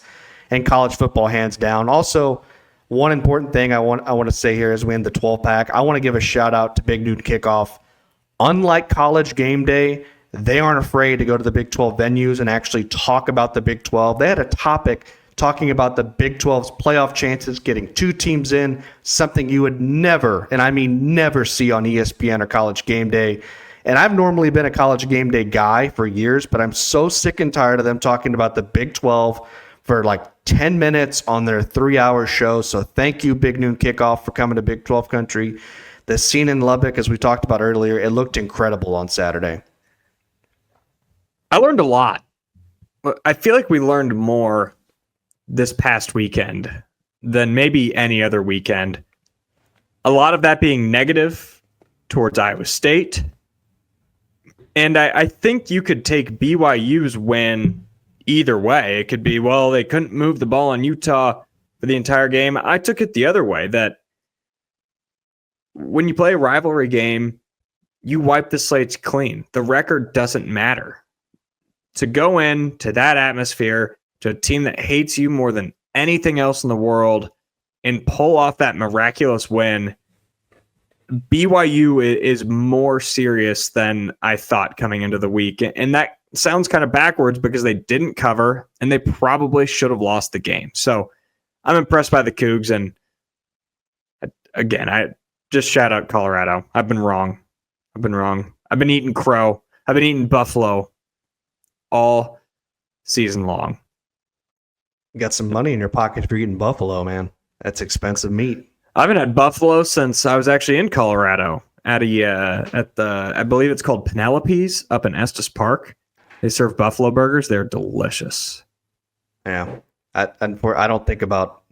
in college football, hands down. Also, one important thing I want to say here as we end the 12-pack, I want to give a shout-out to Big Noon Kickoff. Unlike College Game Day, they aren't afraid to go to the Big 12 venues and actually talk about the Big 12. They had a topic talking about the Big 12's playoff chances, getting 2 teams in, something you would never, and I mean never, see on ESPN or College Game Day. And I've normally been a College Game Day guy for years, but I'm so sick and tired of them talking about the Big 12 for like 10 minutes on their 3-hour show. So thank you, Big Noon Kickoff, for coming to Big 12 country. The scene in Lubbock, as we talked about earlier, it looked incredible on Saturday. I learned a lot. I feel like we learned more this past weekend than maybe any other weekend. A lot of that being negative towards Iowa State. And I think you could take BYU's win either way. It could be, well, they couldn't move the ball on Utah for the entire game. I took it the other way, that when you play a rivalry game, you wipe the slates clean. The record doesn't matter. To go in to that atmosphere, to a team that hates you more than anything else in the world, and pull off that miraculous win, BYU is more serious than I thought coming into the week. And that sounds kind of backwards because they didn't cover and they probably should have lost the game. So I'm impressed by the Cougs. And again, I just shout out Colorado. I've been wrong. I've been eating crow. I've been eating buffalo all season long. You got some money in your pocket for eating buffalo, man. That's expensive meat. I haven't had buffalo since I was actually in Colorado at I believe it's called Penelope's up in Estes Park. They serve buffalo burgers. They're delicious. Yeah. I don't think about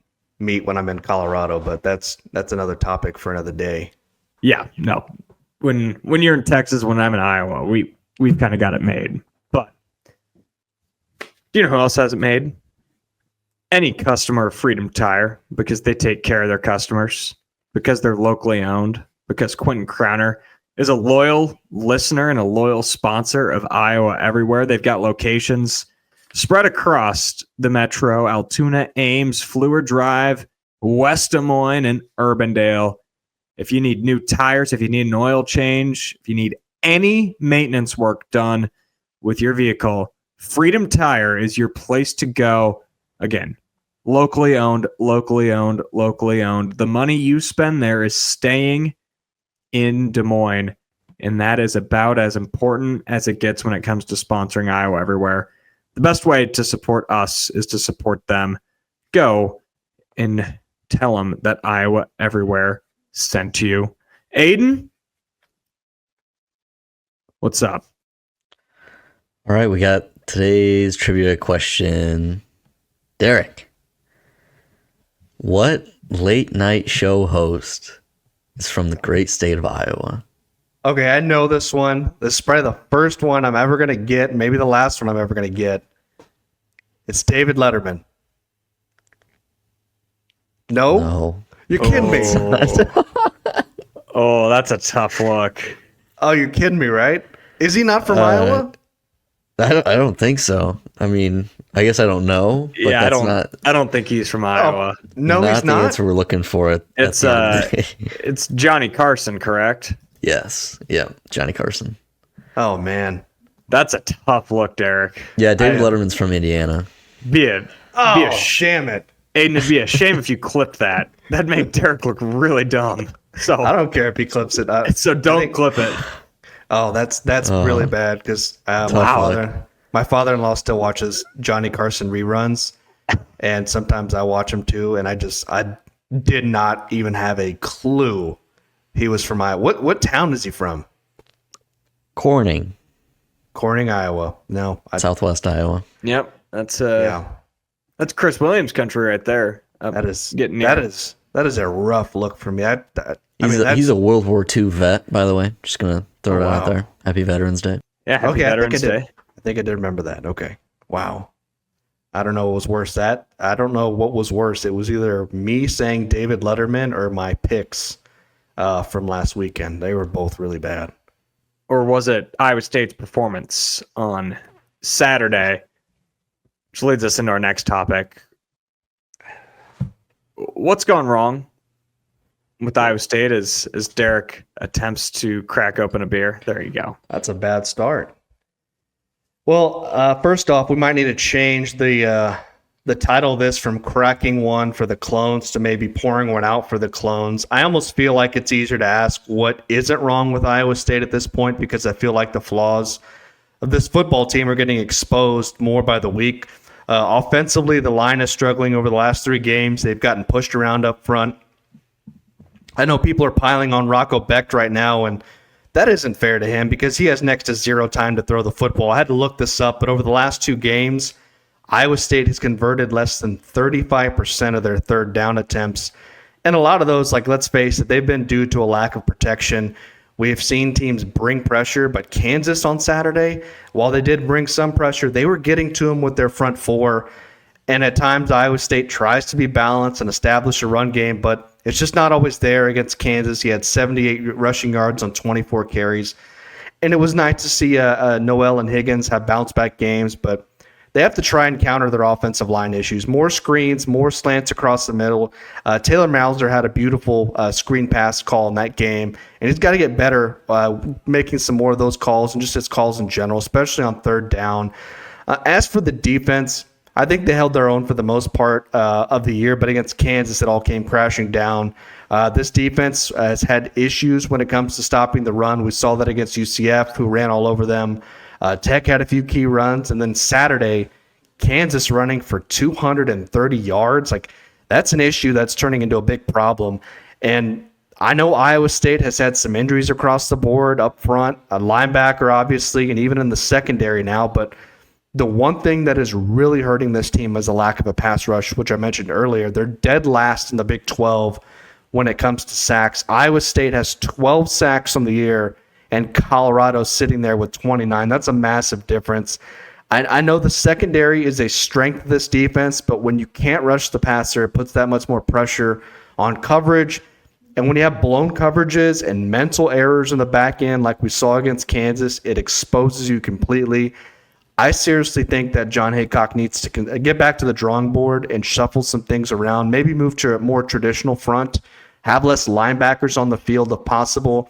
meat when I'm in Colorado, but that's another topic for another day. Yeah, no. When you're in Texas, when I'm in Iowa, we've kind of got it made. But do you know who else has it made? Any customer of Freedom Tire, because they take care of their customers, because they're locally owned, because Quentin Crowner is a loyal listener and a loyal sponsor of Iowa Everywhere. They've got locations spread across the metro: Altoona, Ames, Fleur Drive, West Des Moines, and Urbandale. If you need new tires, if you need an oil change, if you need any maintenance work done with your vehicle, Freedom Tire is your place to go. Again, locally owned, locally owned, locally owned. The money you spend there is staying in Des Moines, and that is about as important as it gets when it comes to sponsoring Iowa Everywhere. The best way to support us is to support them. Go and tell them that Iowa Everywhere sent you. Aiden, what's up? All right, we got today's trivia question. Derek, what late night show host is from the great state of Iowa? Okay, I know this one. This is probably the first one I'm ever going to get, maybe the last one I'm ever going to get. It's David Letterman. No? No. You're kidding me. Oh, that's a tough look. Oh, you're kidding me, right? Is he not from Iowa? I don't think so. I mean, I guess I don't know. But Yeah, that's I don't think he's from Iowa. No, not he's the not. answer we're looking for. It's it's Johnny Carson, correct? Yes. Yeah. Johnny Carson. Oh, man. That's a tough look, Derek. Yeah. David Letterman's from Indiana. Damn it. Aiden, it'd be a shame if you clipped that. That'd make Derek look really dumb. So I don't care if he clips it. So don't clip it. Oh, that's really bad because my father-in-law still watches Johnny Carson reruns, and sometimes I watch them too, and I did not even have a clue He was from Iowa. What town is he from? Corning, Iowa. No, Southwest Iowa. Yep, that's yeah. that's Chris Williams country right there. That is getting near. that is a rough look for me. He's a World War II vet, by the way. Just gonna throw it out there. Happy Veterans Day. Yeah, happy Veterans Day. I think I did remember that. Okay, wow. I don't know what was worse. I don't know what was worse. It was either me saying David Letterman or my picks from last weekend. They were both really bad. Or was it Iowa State's performance on Saturday? Which leads us into our next topic. What's gone wrong with Iowa State as Derek attempts to crack open a beer? There you go. That's a bad start. Well, first off, we might need to change the title of this from cracking one for the clones to maybe pouring one out for the clones. I almost feel like it's easier to ask what isn't wrong with Iowa State at this point, because I feel like the flaws of this football team are getting exposed more by the week. Offensively, the line is struggling over the last 3 games. They've gotten pushed around up front. I know people are piling on Rocco Becht right now, and that isn't fair to him because he has next to 0 time to throw the football. I had to look this up, but over the last 2 games, Iowa State has converted less than 35% of their third down attempts. And a lot of those, like, let's face it, they've been due to a lack of protection. We have seen teams bring pressure, but Kansas on Saturday, while they did bring some pressure, they were getting to them with their front 4. And at times, Iowa State tries to be balanced and establish a run game, but it's just not always there against Kansas. He had 78 rushing yards on 24 carries. And it was nice to see Noel and Higgins have bounce-back games, but they have to try and counter their offensive line issues. More screens, more slants across the middle. Taylor Mauser had a beautiful screen pass call in that game, and he's got to get better making some more of those calls and just his calls in general, especially on third down. As for the defense, I think they held their own for the most part of the year, but against Kansas, it all came crashing down. This defense has had issues when it comes to stopping the run. We saw that against UCF, who ran all over them. Tech had a few key runs, and then Saturday, Kansas running for 230 yards. Like, that's an issue that's turning into a big problem. And I know Iowa State has had some injuries across the board up front, a linebacker, obviously, and even in the secondary now, but the one thing that is really hurting this team is a lack of a pass rush, which I mentioned earlier. They're dead last in the Big 12 when it comes to sacks. Iowa State has 12 sacks on the year, and Colorado's sitting there with 29. That's a massive difference. I know the secondary is a strength of this defense, but when you can't rush the passer, it puts that much more pressure on coverage. And when you have blown coverages and mental errors in the back end, like we saw against Kansas, it exposes you completely. I seriously think that John Haycock needs to get back to the drawing board and shuffle some things around, maybe move to a more traditional front, have less linebackers on the field if possible.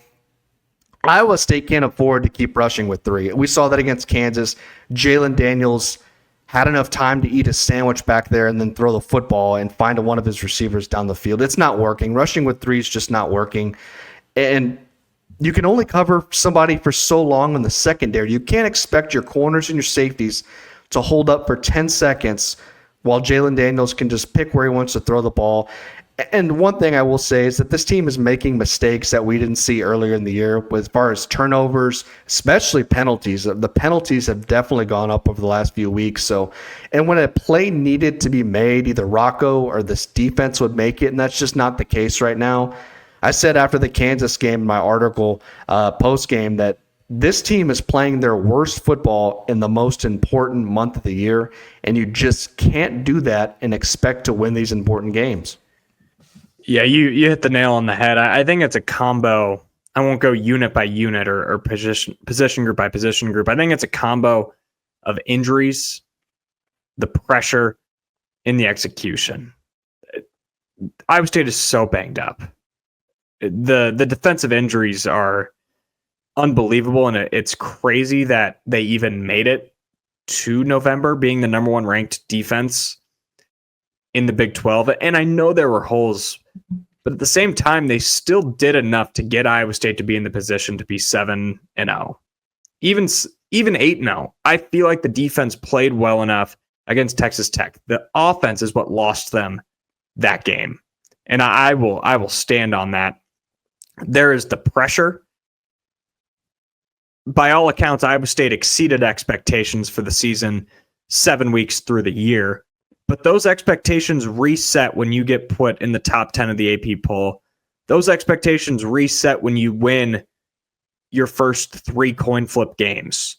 Iowa State can't afford to keep rushing with 3. We saw that against Kansas. Jalen Daniels had enough time to eat a sandwich back there and then throw the football and find one of his receivers down the field. It's not working. Rushing with 3 is just not working. And you can only cover somebody for so long in the secondary. You can't expect your corners and your safeties to hold up for 10 seconds while Jalen Daniels can just pick where he wants to throw the ball. And one thing I will say is that this team is making mistakes that we didn't see earlier in the year as far as turnovers, especially penalties. The penalties have definitely gone up over the last few weeks. And when a play needed to be made, either Rocco or this defense would make it, and that's just not the case right now. I said after the Kansas game in my article post-game that this team is playing their worst football in the most important month of the year, and you just can't do that and expect to win these important games. Yeah, you hit the nail on the head. I think it's a combo. I won't go unit by unit or position group by position group. I think it's a combo of injuries, the pressure, and the execution. Iowa State is so banged up. The defensive injuries are unbelievable, and it's crazy that they even made it to November being the number 1 ranked defense in the Big 12. And I know there were holes, but at the same time, they still did enough to get Iowa State to be in the position to be 7-0. Even 8-0. I feel like the defense played well enough against Texas Tech. The offense is what lost them that game. And I will stand on that. There is the pressure. By all accounts, Iowa State exceeded expectations for the season 7 weeks through the year. But those expectations reset when you get put in the top 10 of the AP poll. Those expectations reset when you win your first 3 coin flip games.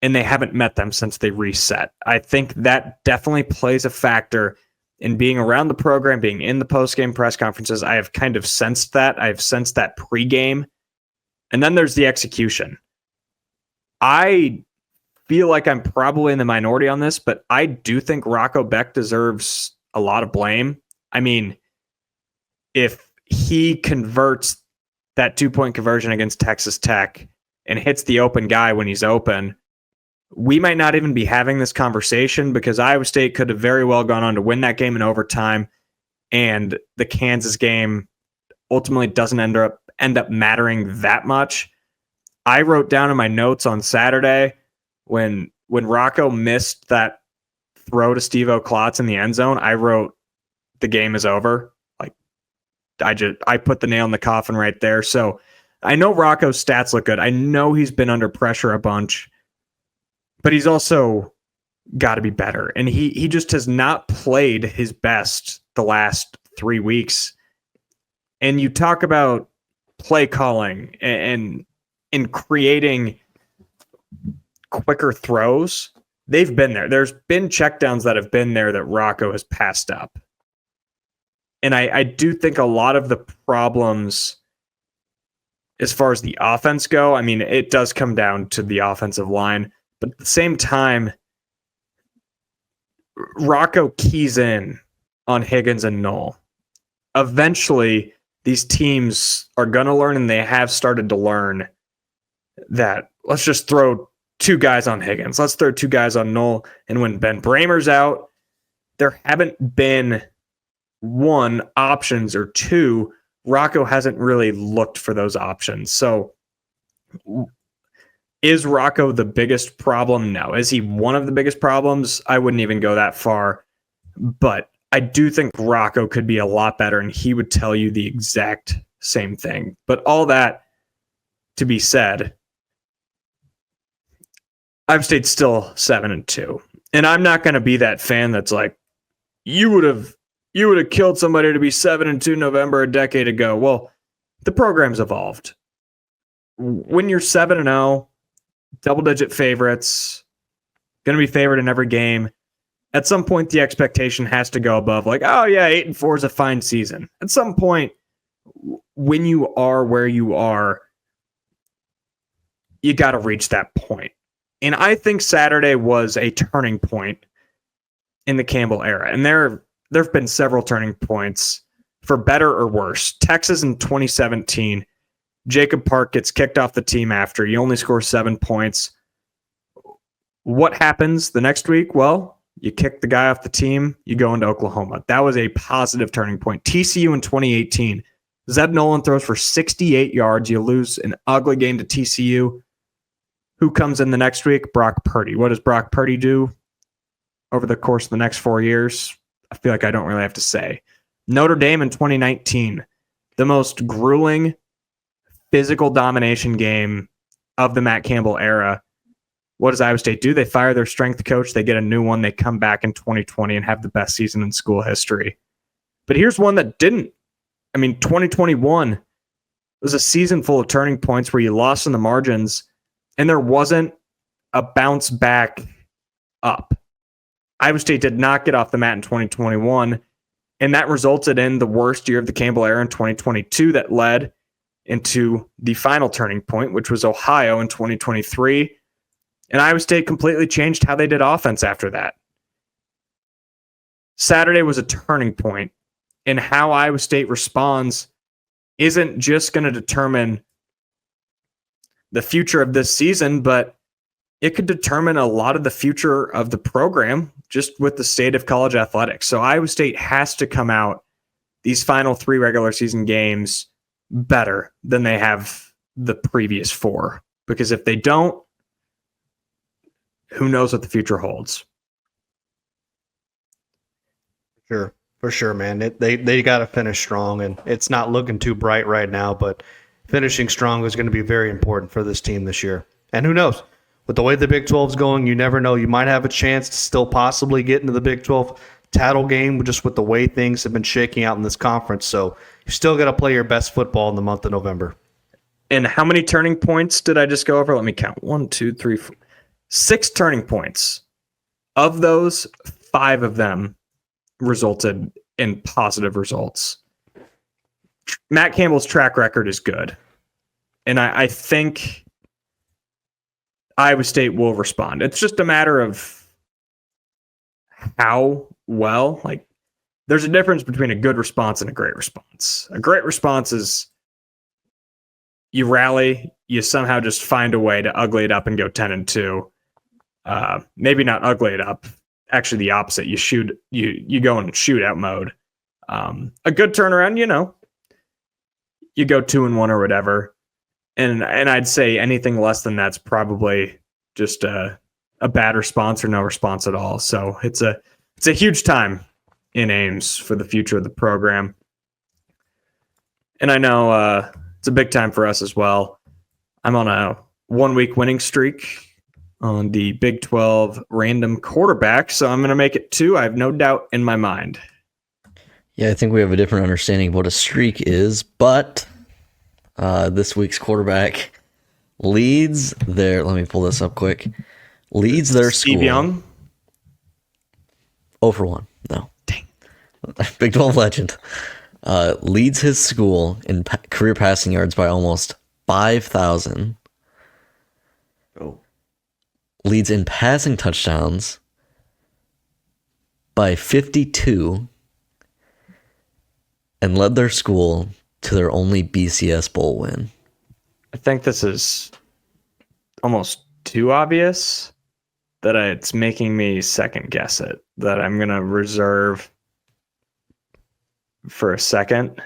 And they haven't met them since they reset. I think that definitely plays a factor in being around the program, being in the post-game press conferences. I have kind of sensed that. I've sensed that pregame. And then there's the execution. I feel like I'm probably in the minority on this, but I do think Rocco Beck deserves a lot of blame. I mean, if he converts that 2-point conversion against Texas Tech and hits the open guy when he's open, we might not even be having this conversation, because Iowa State could have very well gone on to win that game in overtime, and the Kansas game ultimately doesn't end up mattering that much. I wrote down in my notes on Saturday when Rocco missed that throw to Steve O'Klotz in the end zone, I wrote, the game is over. Like, I put the nail in the coffin right there. So I know Rocco's stats look good. I know he's been under pressure a bunch, but he's also got to be better. And he just has not played his best the last 3 weeks. And you talk about play calling and creating quicker throws. They've been there. There's been checkdowns that have been there that Rocco has passed up. And I do think a lot of the problems as far as the offense go, I mean, it does come down to the offensive line. But at the same time, Rocco keys in on Higgins and Knoll. Eventually, these teams are going to learn, and they have started to learn, that let's just throw 2 guys on Higgins. Let's throw 2 guys on Knoll. And when Ben Bramer's out, there haven't been 1 options or 2. Rocco hasn't really looked for those options. So is Rocco the biggest problem? No. Is he one of the biggest problems? I wouldn't even go that far. But I do think Rocco could be a lot better, and he would tell you the exact same thing. But all that to be said, Iowa State's still 7-2. And I'm not going to be that fan that's like, you would have killed somebody to be 7-2 November a decade ago. Well, the program's evolved. When you're 7-0, double-digit favorites, going to be favored in every game, at some point the expectation has to go above, like, oh yeah, 8-4 is a fine season. At some point, when you are where you are, you got to reach that point. And I think Saturday was a turning point in the Campbell era. And there have been several turning points, for better or worse. Texas in 2017, Jacob Park gets kicked off the team after. You only score 7 points. What happens the next week? Well, you kick the guy off the team, you go into Oklahoma. That was a positive turning point. TCU in 2018, Zeb Nolan throws for 68 yards. You lose an ugly game to TCU. Who comes in the next week? Brock Purdy. What does Brock Purdy do over the course of the next 4 years? I feel like I don't really have to say. Notre Dame in 2019, the most grueling physical domination game of the Matt Campbell era. What does Iowa State do? They fire their strength coach. They get a new one. They come back in 2020 and have the best season in school history. But here's one that didn't. I mean, 2021 was a season full of turning points where you lost in the margins, and there wasn't a bounce back up. Iowa State did not get off the mat in 2021, and that resulted in the worst year of the Campbell era in 2022 that led into the final turning point, which was Ohio in 2023. And Iowa State completely changed how they did offense after that. Saturday was a turning point, and how Iowa State responds isn't just going to determine the future of this season, but it could determine a lot of the future of the program just with the state of college athletics. So Iowa State has to come out these final 3 regular season games better than they have the previous 4. Because if they don't, who knows what the future holds? Sure. For sure, man. They got to finish strong, and it's not looking too bright right now, but finishing strong is going to be very important for this team this year. And who knows? With the way the Big 12 is going, you never know. You might have a chance to still possibly get into the Big 12 title game just with the way things have been shaking out in this conference. So you still got to play your best football in the month of November. And how many turning points did I just go over? Let me count. 1, 2, 3, 4. 6 turning points. Of those, 5 of them resulted in positive results. Matt Campbell's track record is good. And I think Iowa State will respond. It's just a matter of how well. Like, there's a difference between a good response and a great response. A great response is you rally, you somehow just find a way to ugly it up and go 10-2. Maybe not ugly it up. Actually, the opposite. You go in shootout mode. A good turnaround, you go 2-1 or whatever. And I'd say anything less than that's probably just a bad response or no response at all. So it's a huge time in Ames for the future of the program. And I know it's a big time for us as well. I'm on a 1-week winning streak on the Big 12 random quarterback, so I'm going to make it 2. I have no doubt in my mind. Yeah, I think we have a different understanding of what a streak is, but this week's quarterback leads their, let me pull this up quick, leads their Steve school. Young? 0 for 1, no. Dang. Big 12 legend. Leads his school in career passing yards by almost 5,000. Oh. Leads in passing touchdowns by 52 and led their school to their only BCS bowl win. I think this is almost too obvious that it's making me second guess it, that I'm going to reserve for a second.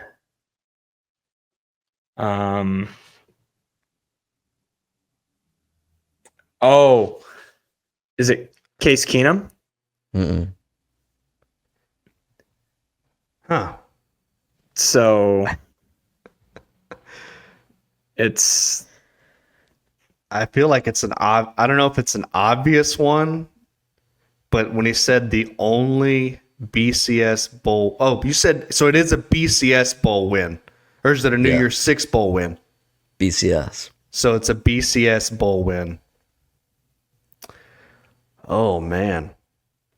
Is it Case Keenum? Mm-mm. Huh. So it's, I feel like it's I don't know if it's an obvious one, but when he said the only BCS bowl, you said, so it is a BCS bowl win, or is it a New Year's Six bowl win? BCS. So it's a BCS bowl win. Oh man.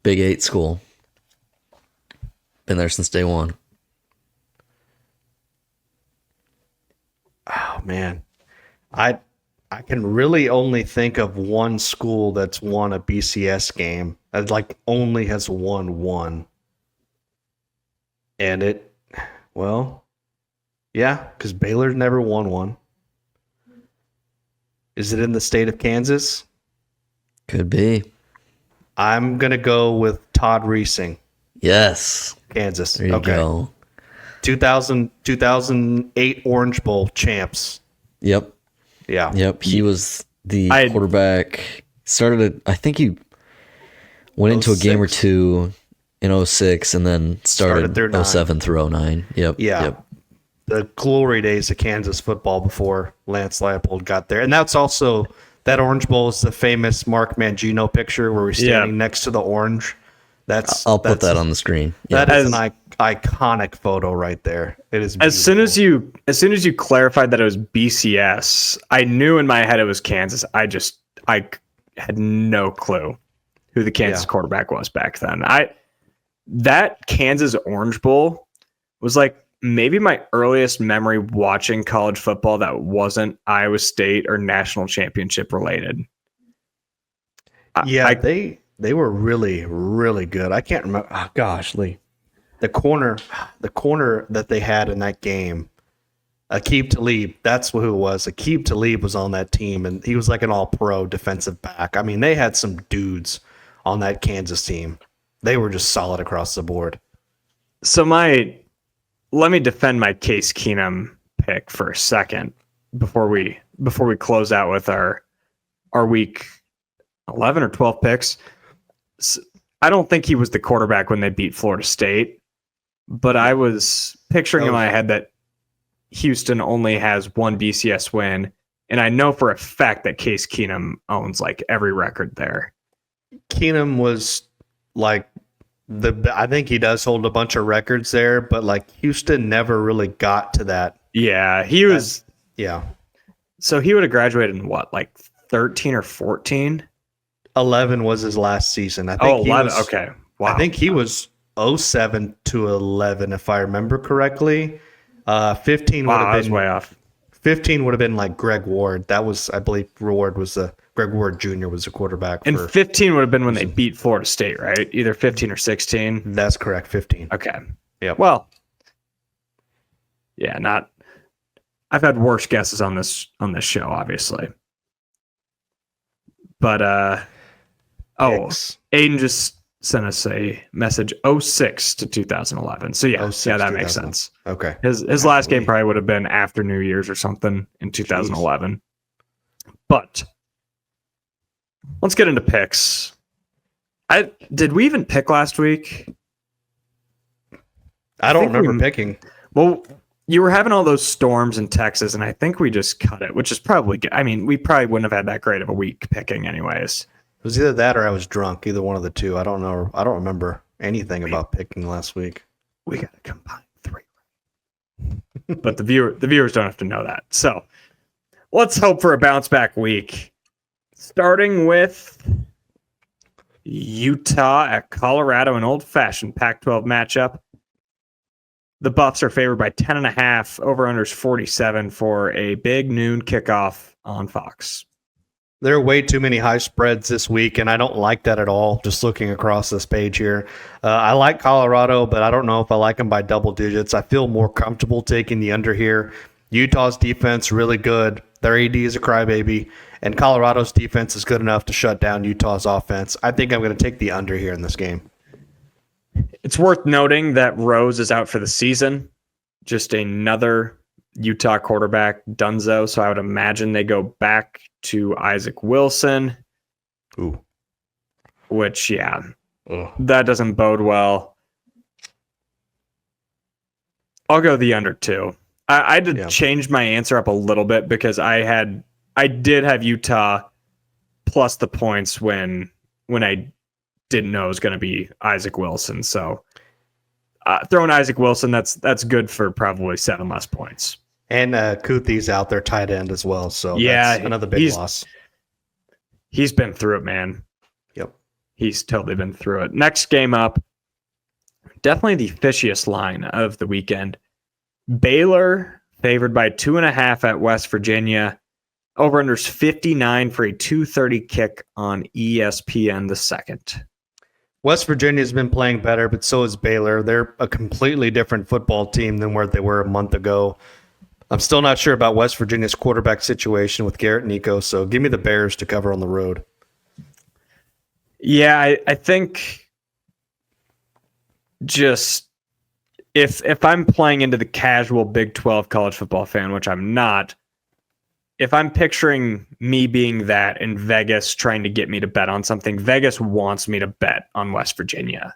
Big 8 school. Been there since day one. Oh man. I can really only think of one school that's won a BCS game. That like only has won one. And because Baylor's never won one. Is it in the state of Kansas? Could be. I'm going to go with Todd Reesing, Yes. Kansas. There you go. 2008 Orange Bowl champs. Yep. Yeah. Yep. He was the quarterback. I think he went into a game or 2 in 06 and then started 07 through 09. Yep. Yeah. Yep. The glory days of Kansas football before Lance Leipold got there. And that's also, that Orange Bowl is the famous Mark Mangino picture where we're standing next to the orange. I'll put that on the screen. That is an iconic photo right there. It is beautiful. As soon as you clarified that it was BCS, I knew in my head it was Kansas. I had no clue who the Kansas quarterback was back then. That Kansas Orange Bowl was like maybe my earliest memory watching college football that wasn't Iowa State or national championship related. They were really, really good. I can't remember. Oh, gosh, Lee. The corner that they had in that game, Aqib Talib, that's who it was. Aqib Talib was on that team, and he was like an all-pro defensive back. I mean, they had some dudes on that Kansas team. They were just solid across the board. So let me defend my Case Keenum pick for a second before we close out with our week 11 or 12 picks. I don't think he was the quarterback when they beat Florida State. but I was picturing in my head that Houston only has one BCS win, and I know for a fact that Case Keenum owns like every record there. Keenum was like I think he does hold a bunch of records there, but like Houston never really got to that. Yeah, he was. Yeah. So he would have graduated in what, like 13 or 14? 11 was his last season. I think 11. Okay. Wow. I think he was 07 to 11, if I remember correctly. 15 would have been way off. 15 would have been like Greg Ward. That was, I believe, Greg Ward Jr. was the quarterback. And 15 would have been when they beat Florida State, right? Either 15 or 16. That's correct, 15. Okay. Yeah. Well, yeah, not. I've had worse guesses on this show, obviously. But Aiden just sent us a message 06 to 2011. So yeah, that makes sense. Okay. His last game probably would have been after New Year's or something in 2011. Jeez. But let's get into picks. Did we even pick last week? I don't remember picking. Well, you were having all those storms in Texas, and I think we just cut it, which is probably good. I mean, we probably wouldn't have had that great of a week picking anyways. It was either that or I was drunk, either one of the two. I don't know. I don't remember anything about picking last week. We got to combine 3. But the viewers don't have to know that. So let's hope for a bounce back week. Starting with Utah at Colorado, an old-fashioned Pac-12 matchup. The Buffs are favored by 10.5, over-unders 47 for a big noon kickoff on Fox. There are way too many high spreads this week, and I don't like that at all, just looking across this page here. I like Colorado, but I don't know if I like them by double digits. I feel more comfortable taking the under here. Utah's defense, really good. Their AD is a crybaby, and Colorado's defense is good enough to shut down Utah's offense. I think I'm going to take the under here in this game. It's worth noting that Rose is out for the season. Just another Utah quarterback, Dunzo. So I would imagine they go back to Isaac Wilson. Ooh. Which, yeah, that doesn't bode well. I'll go the under 2. I had to change my answer up a little bit because I did have Utah plus the points when I didn't know it was going to be Isaac Wilson. So throwing Isaac Wilson, that's good for probably 7 less points. And Kuthi's out there, tight end as well. So yeah, that's another big loss. He's been through it, man. Yep. He's totally been through it. Next game up, definitely the fishiest line of the weekend. Baylor favored by 2.5 at West Virginia. Over-unders 59 for a 2:30 kick on ESPN the second. West Virginia's been playing better, but so is Baylor. They're a completely different football team than where they were a month ago. I'm still not sure about West Virginia's quarterback situation with Garrett Nico, so give me the Bears to cover on the road. Yeah, I think just if I'm playing into the casual Big 12 college football fan, which I'm not, if I'm picturing me being that in Vegas trying to get me to bet on something, Vegas wants me to bet on West Virginia.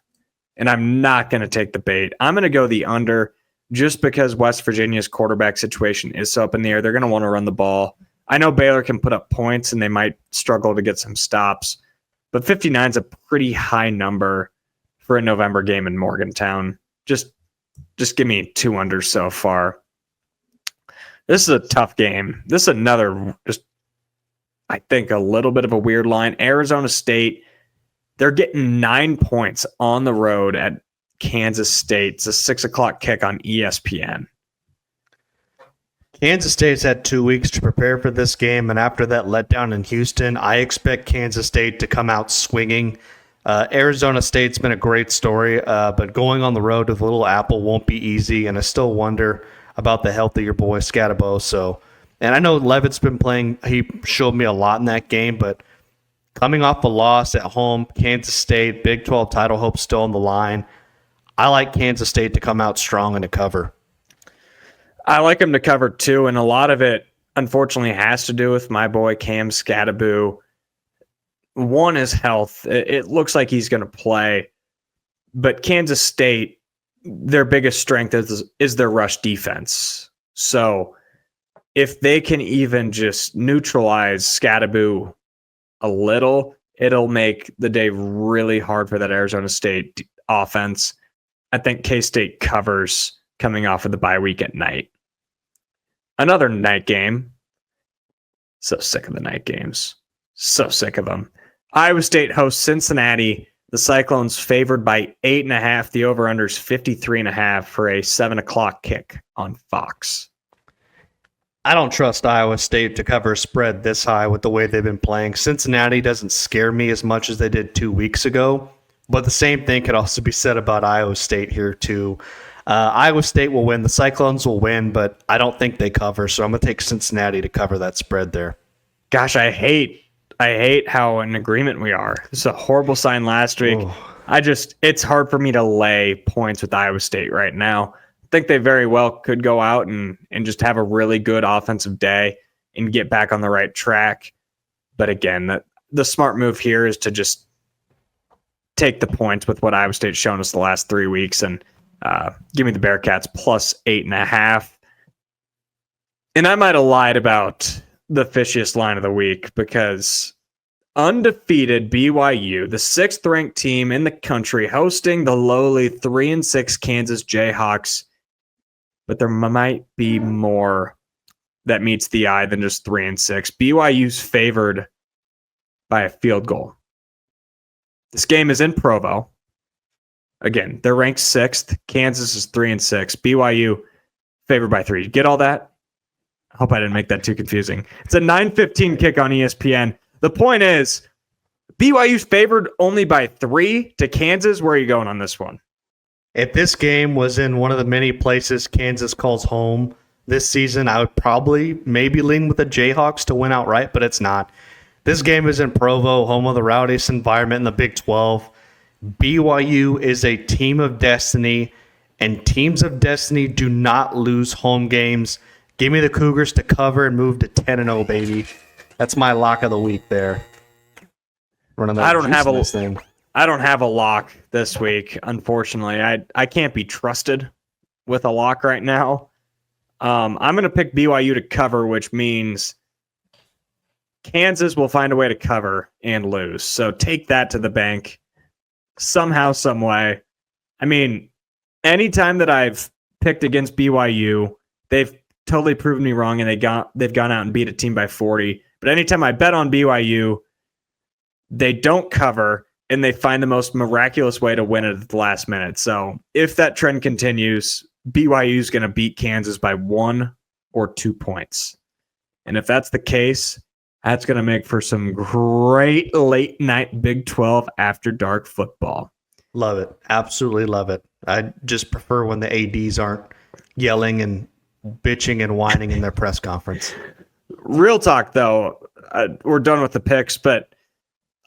And I'm not going to take the bait. I'm going to go the under just because West Virginia's quarterback situation is so up in the air. They're going to want to run the ball. I know Baylor can put up points and they might struggle to get some stops, but 59 is a pretty high number for a November game in Morgantown. Just give me 2 unders so far. This is a tough game. This is another, just I think, a little bit of a weird line. Arizona State, they're getting 9 points on the road at Kansas State. It's a 6:00 kick on ESPN. Kansas State's had 2 weeks to prepare for this game, and after that letdown in Houston, I expect Kansas State to come out swinging. Arizona State's been a great story, but going on the road with Little Apple won't be easy, and I still wonder about the health of your boy Scatabo. So, and I know Levitt's been playing. He showed me a lot in that game, but coming off a loss at home, Kansas State, Big 12 title hopes still on the line. I like Kansas State to come out strong and to cover. I like him to cover too, and a lot of it, unfortunately, has to do with my boy Cam Scatabo. One is health. It looks like he's going to play, but Kansas State, their biggest strength is their rush defense. So if they can even just neutralize Scattaboo a little, it'll make the day really hard for that Arizona State offense. I think K-State covers coming off of the bye week at night. Another night game. So sick of the night games. So sick of them. Iowa State hosts Cincinnati. The Cyclones favored by 8.5. The over-under is 53.5 for a 7 o'clock kick on Fox. I don't trust Iowa State to cover a spread this high with the way they've been playing. Cincinnati doesn't scare me as much as they did 2 weeks ago, but the same thing could also be said about Iowa State here too. Iowa State will win. The Cyclones will win, but I don't think they cover, so I'm going to take Cincinnati to cover that spread there. Gosh, I hate how in agreement we are. This is a horrible sign last week. It's hard for me to lay points with Iowa State right now. I think they very well could go out and just have a really good offensive day and get back on the right track. But again, the smart move here is to just take the points with what Iowa State's shown us the last 3 weeks and give me the Bearcats plus 8.5. And I might have lied about the fishiest line of the week because undefeated BYU, the 6th ranked team in the country, hosting the lowly 3-6 Kansas Jayhawks. But there might be more that meets the eye than just 3-6. BYU's favored by a field goal. This game is in Provo. Again, they're ranked 6th. Kansas is 3-6. BYU favored by 3. Get all that? I hope I didn't make that too confusing. It's a 9:15 kick on ESPN. The point is, BYU's favored only by 3 to Kansas. Where are you going on this one? If this game was in one of the many places Kansas calls home this season, I would probably maybe lean with the Jayhawks to win outright, but it's not. This game is in Provo, home of the rowdiest environment in the Big 12. BYU is a team of destiny, and teams of destiny do not lose home games. Give me the Cougars to cover and move to 10-0, baby. That's my lock of the week there. I don't have a lock this week, unfortunately. I can't be trusted with a lock right now. I'm going to pick BYU to cover, which means Kansas will find a way to cover and lose. So take that to the bank somehow, some way. I mean, anytime that I've picked against BYU, they've totally proven me wrong, and they've gone out and beat a team by 40. But anytime I bet on BYU, they don't cover, and they find the most miraculous way to win it at the last minute. So if that trend continues, BYU is going to beat Kansas by 1 or 2 points. And if that's the case, that's going to make for some great late night Big 12 after dark football. Love it. Absolutely love it. I just prefer when the ADs aren't yelling and bitching and whining in their press conference. Real talk, though, we're done with the picks, but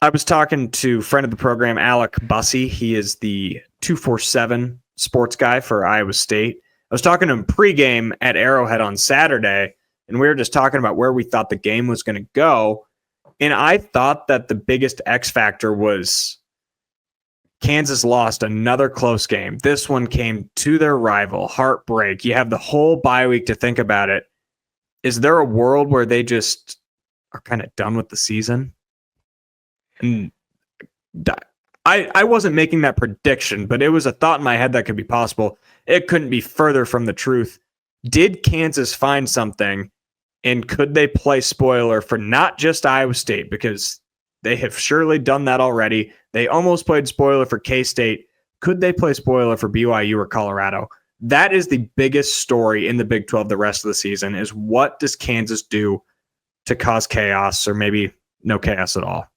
I was talking to friend of the program, Alec Bussey. He is the 247 sports guy for Iowa State. I was talking to him pregame at Arrowhead on Saturday, and we were just talking about where we thought the game was going to go. And I thought that the biggest X factor was Kansas lost another close game. This one came to their rival. Heartbreak. You have the whole bye week to think about it. Is there a world where they just are kind of done with the season? And I wasn't making that prediction, but it was a thought in my head that could be possible. It couldn't be further from the truth. Did Kansas find something, and could they play spoiler for not just Iowa State? Because they have surely done that already. They almost played spoiler for K-State. Could they play spoiler for BYU or Colorado? That is the biggest story in the Big 12 the rest of the season, is what does Kansas do to cause chaos, or maybe no chaos at all?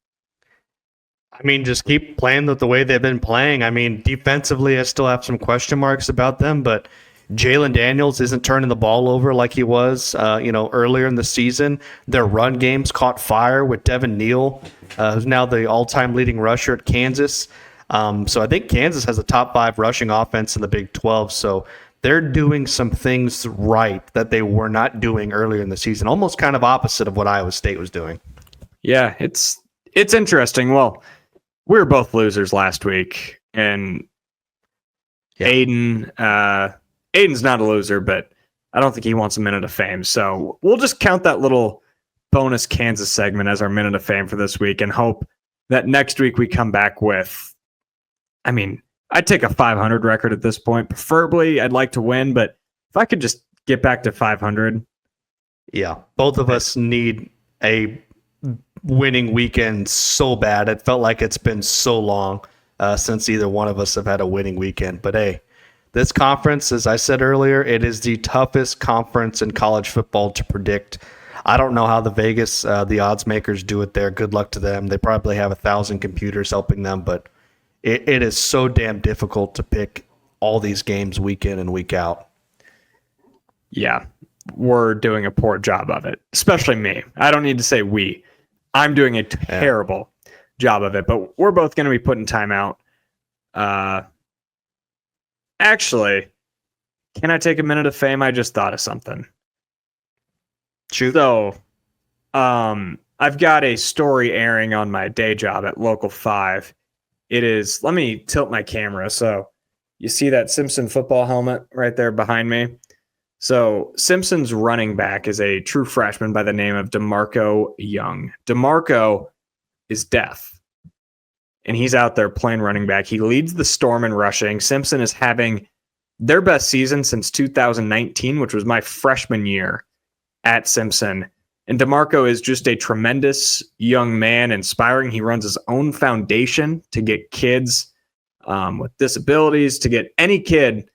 I mean, just keep playing the way they've been playing. I mean, defensively, I still have some question marks about them, but Jalen Daniels isn't turning the ball over like he was, earlier in the season. Their run games caught fire with Devin Neal, who's now the all-time leading rusher at Kansas. So I think Kansas has a top 5 rushing offense in the Big 12. So they're doing some things right that they were not doing earlier in the season, almost kind of opposite of what Iowa State was doing. Yeah, it's interesting. Well, we were both losers last week, and Yeah. Aiden's not a loser, but I don't think he wants a minute of fame. So we'll just count that little bonus Kansas segment as our minute of fame for this week and hope that next week we come back with, I mean, I'd take a 500 record at this point. Preferably, I'd like to win, but if I could just get back to 500. Yeah, both of us need a winning weekend so bad. It felt like it's been so long since either one of us have had a winning weekend. But hey, this conference, as I said earlier, it is the toughest conference in college football to predict. I don't know how the Vegas, the odds makers do it there. Good luck to them. They probably have 1,000 computers helping them, but it is so damn difficult to pick all these games week in and week out. Yeah, we're doing a poor job of it, especially me. I don't need to say we. I'm doing a terrible job of it, but we're both going to be putting time out. Actually, can I take a minute of fame? I just thought of something. Shoot. So, I've got a story airing on my day job at Local 5. It is, let me tilt my camera. So you see that Simpson football helmet right there behind me? So Simpson's running back is a true freshman by the name of DeMarco Young. DeMarco is deaf, and he's out there playing running back. He leads the Storm in rushing. Simpson is having their best season since 2019, which was my freshman year at Simpson. And DeMarco is just a tremendous young man, inspiring. He runs his own foundation to get kids with disabilities, to get any kid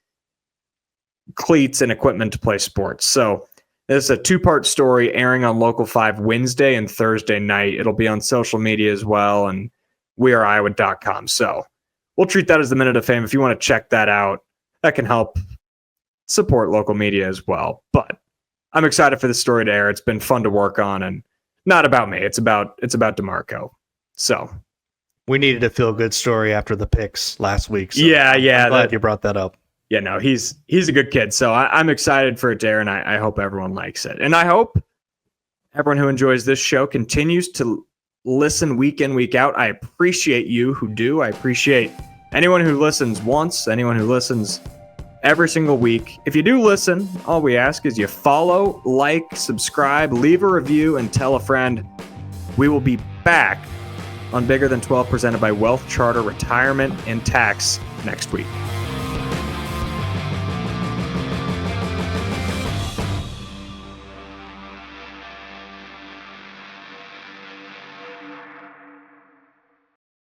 cleats and equipment to play sports. So this is a two-part story airing on Local 5 Wednesday and Thursday night. It'll be on social media as well, and weareiowa.com. So we'll treat that as the minute of fame. If you want to check that out, that can help support local media as well. But I'm excited for this story to air. It's been fun to work on, and not about me. It's about DeMarco. So we needed a feel-good story after the picks last week. So yeah. I'm glad you brought that up. Yeah, no, he's a good kid. So I'm excited for it to air, and I hope everyone likes it. And I hope everyone who enjoys this show continues to listen week in, week out. I appreciate you who do. I appreciate anyone who listens once, anyone who listens every single week. If you do listen, all we ask is you follow, like, subscribe, leave a review, and tell a friend. We will be back on Bigger Than 12 presented by WeathCharter Retirement and Tax next week.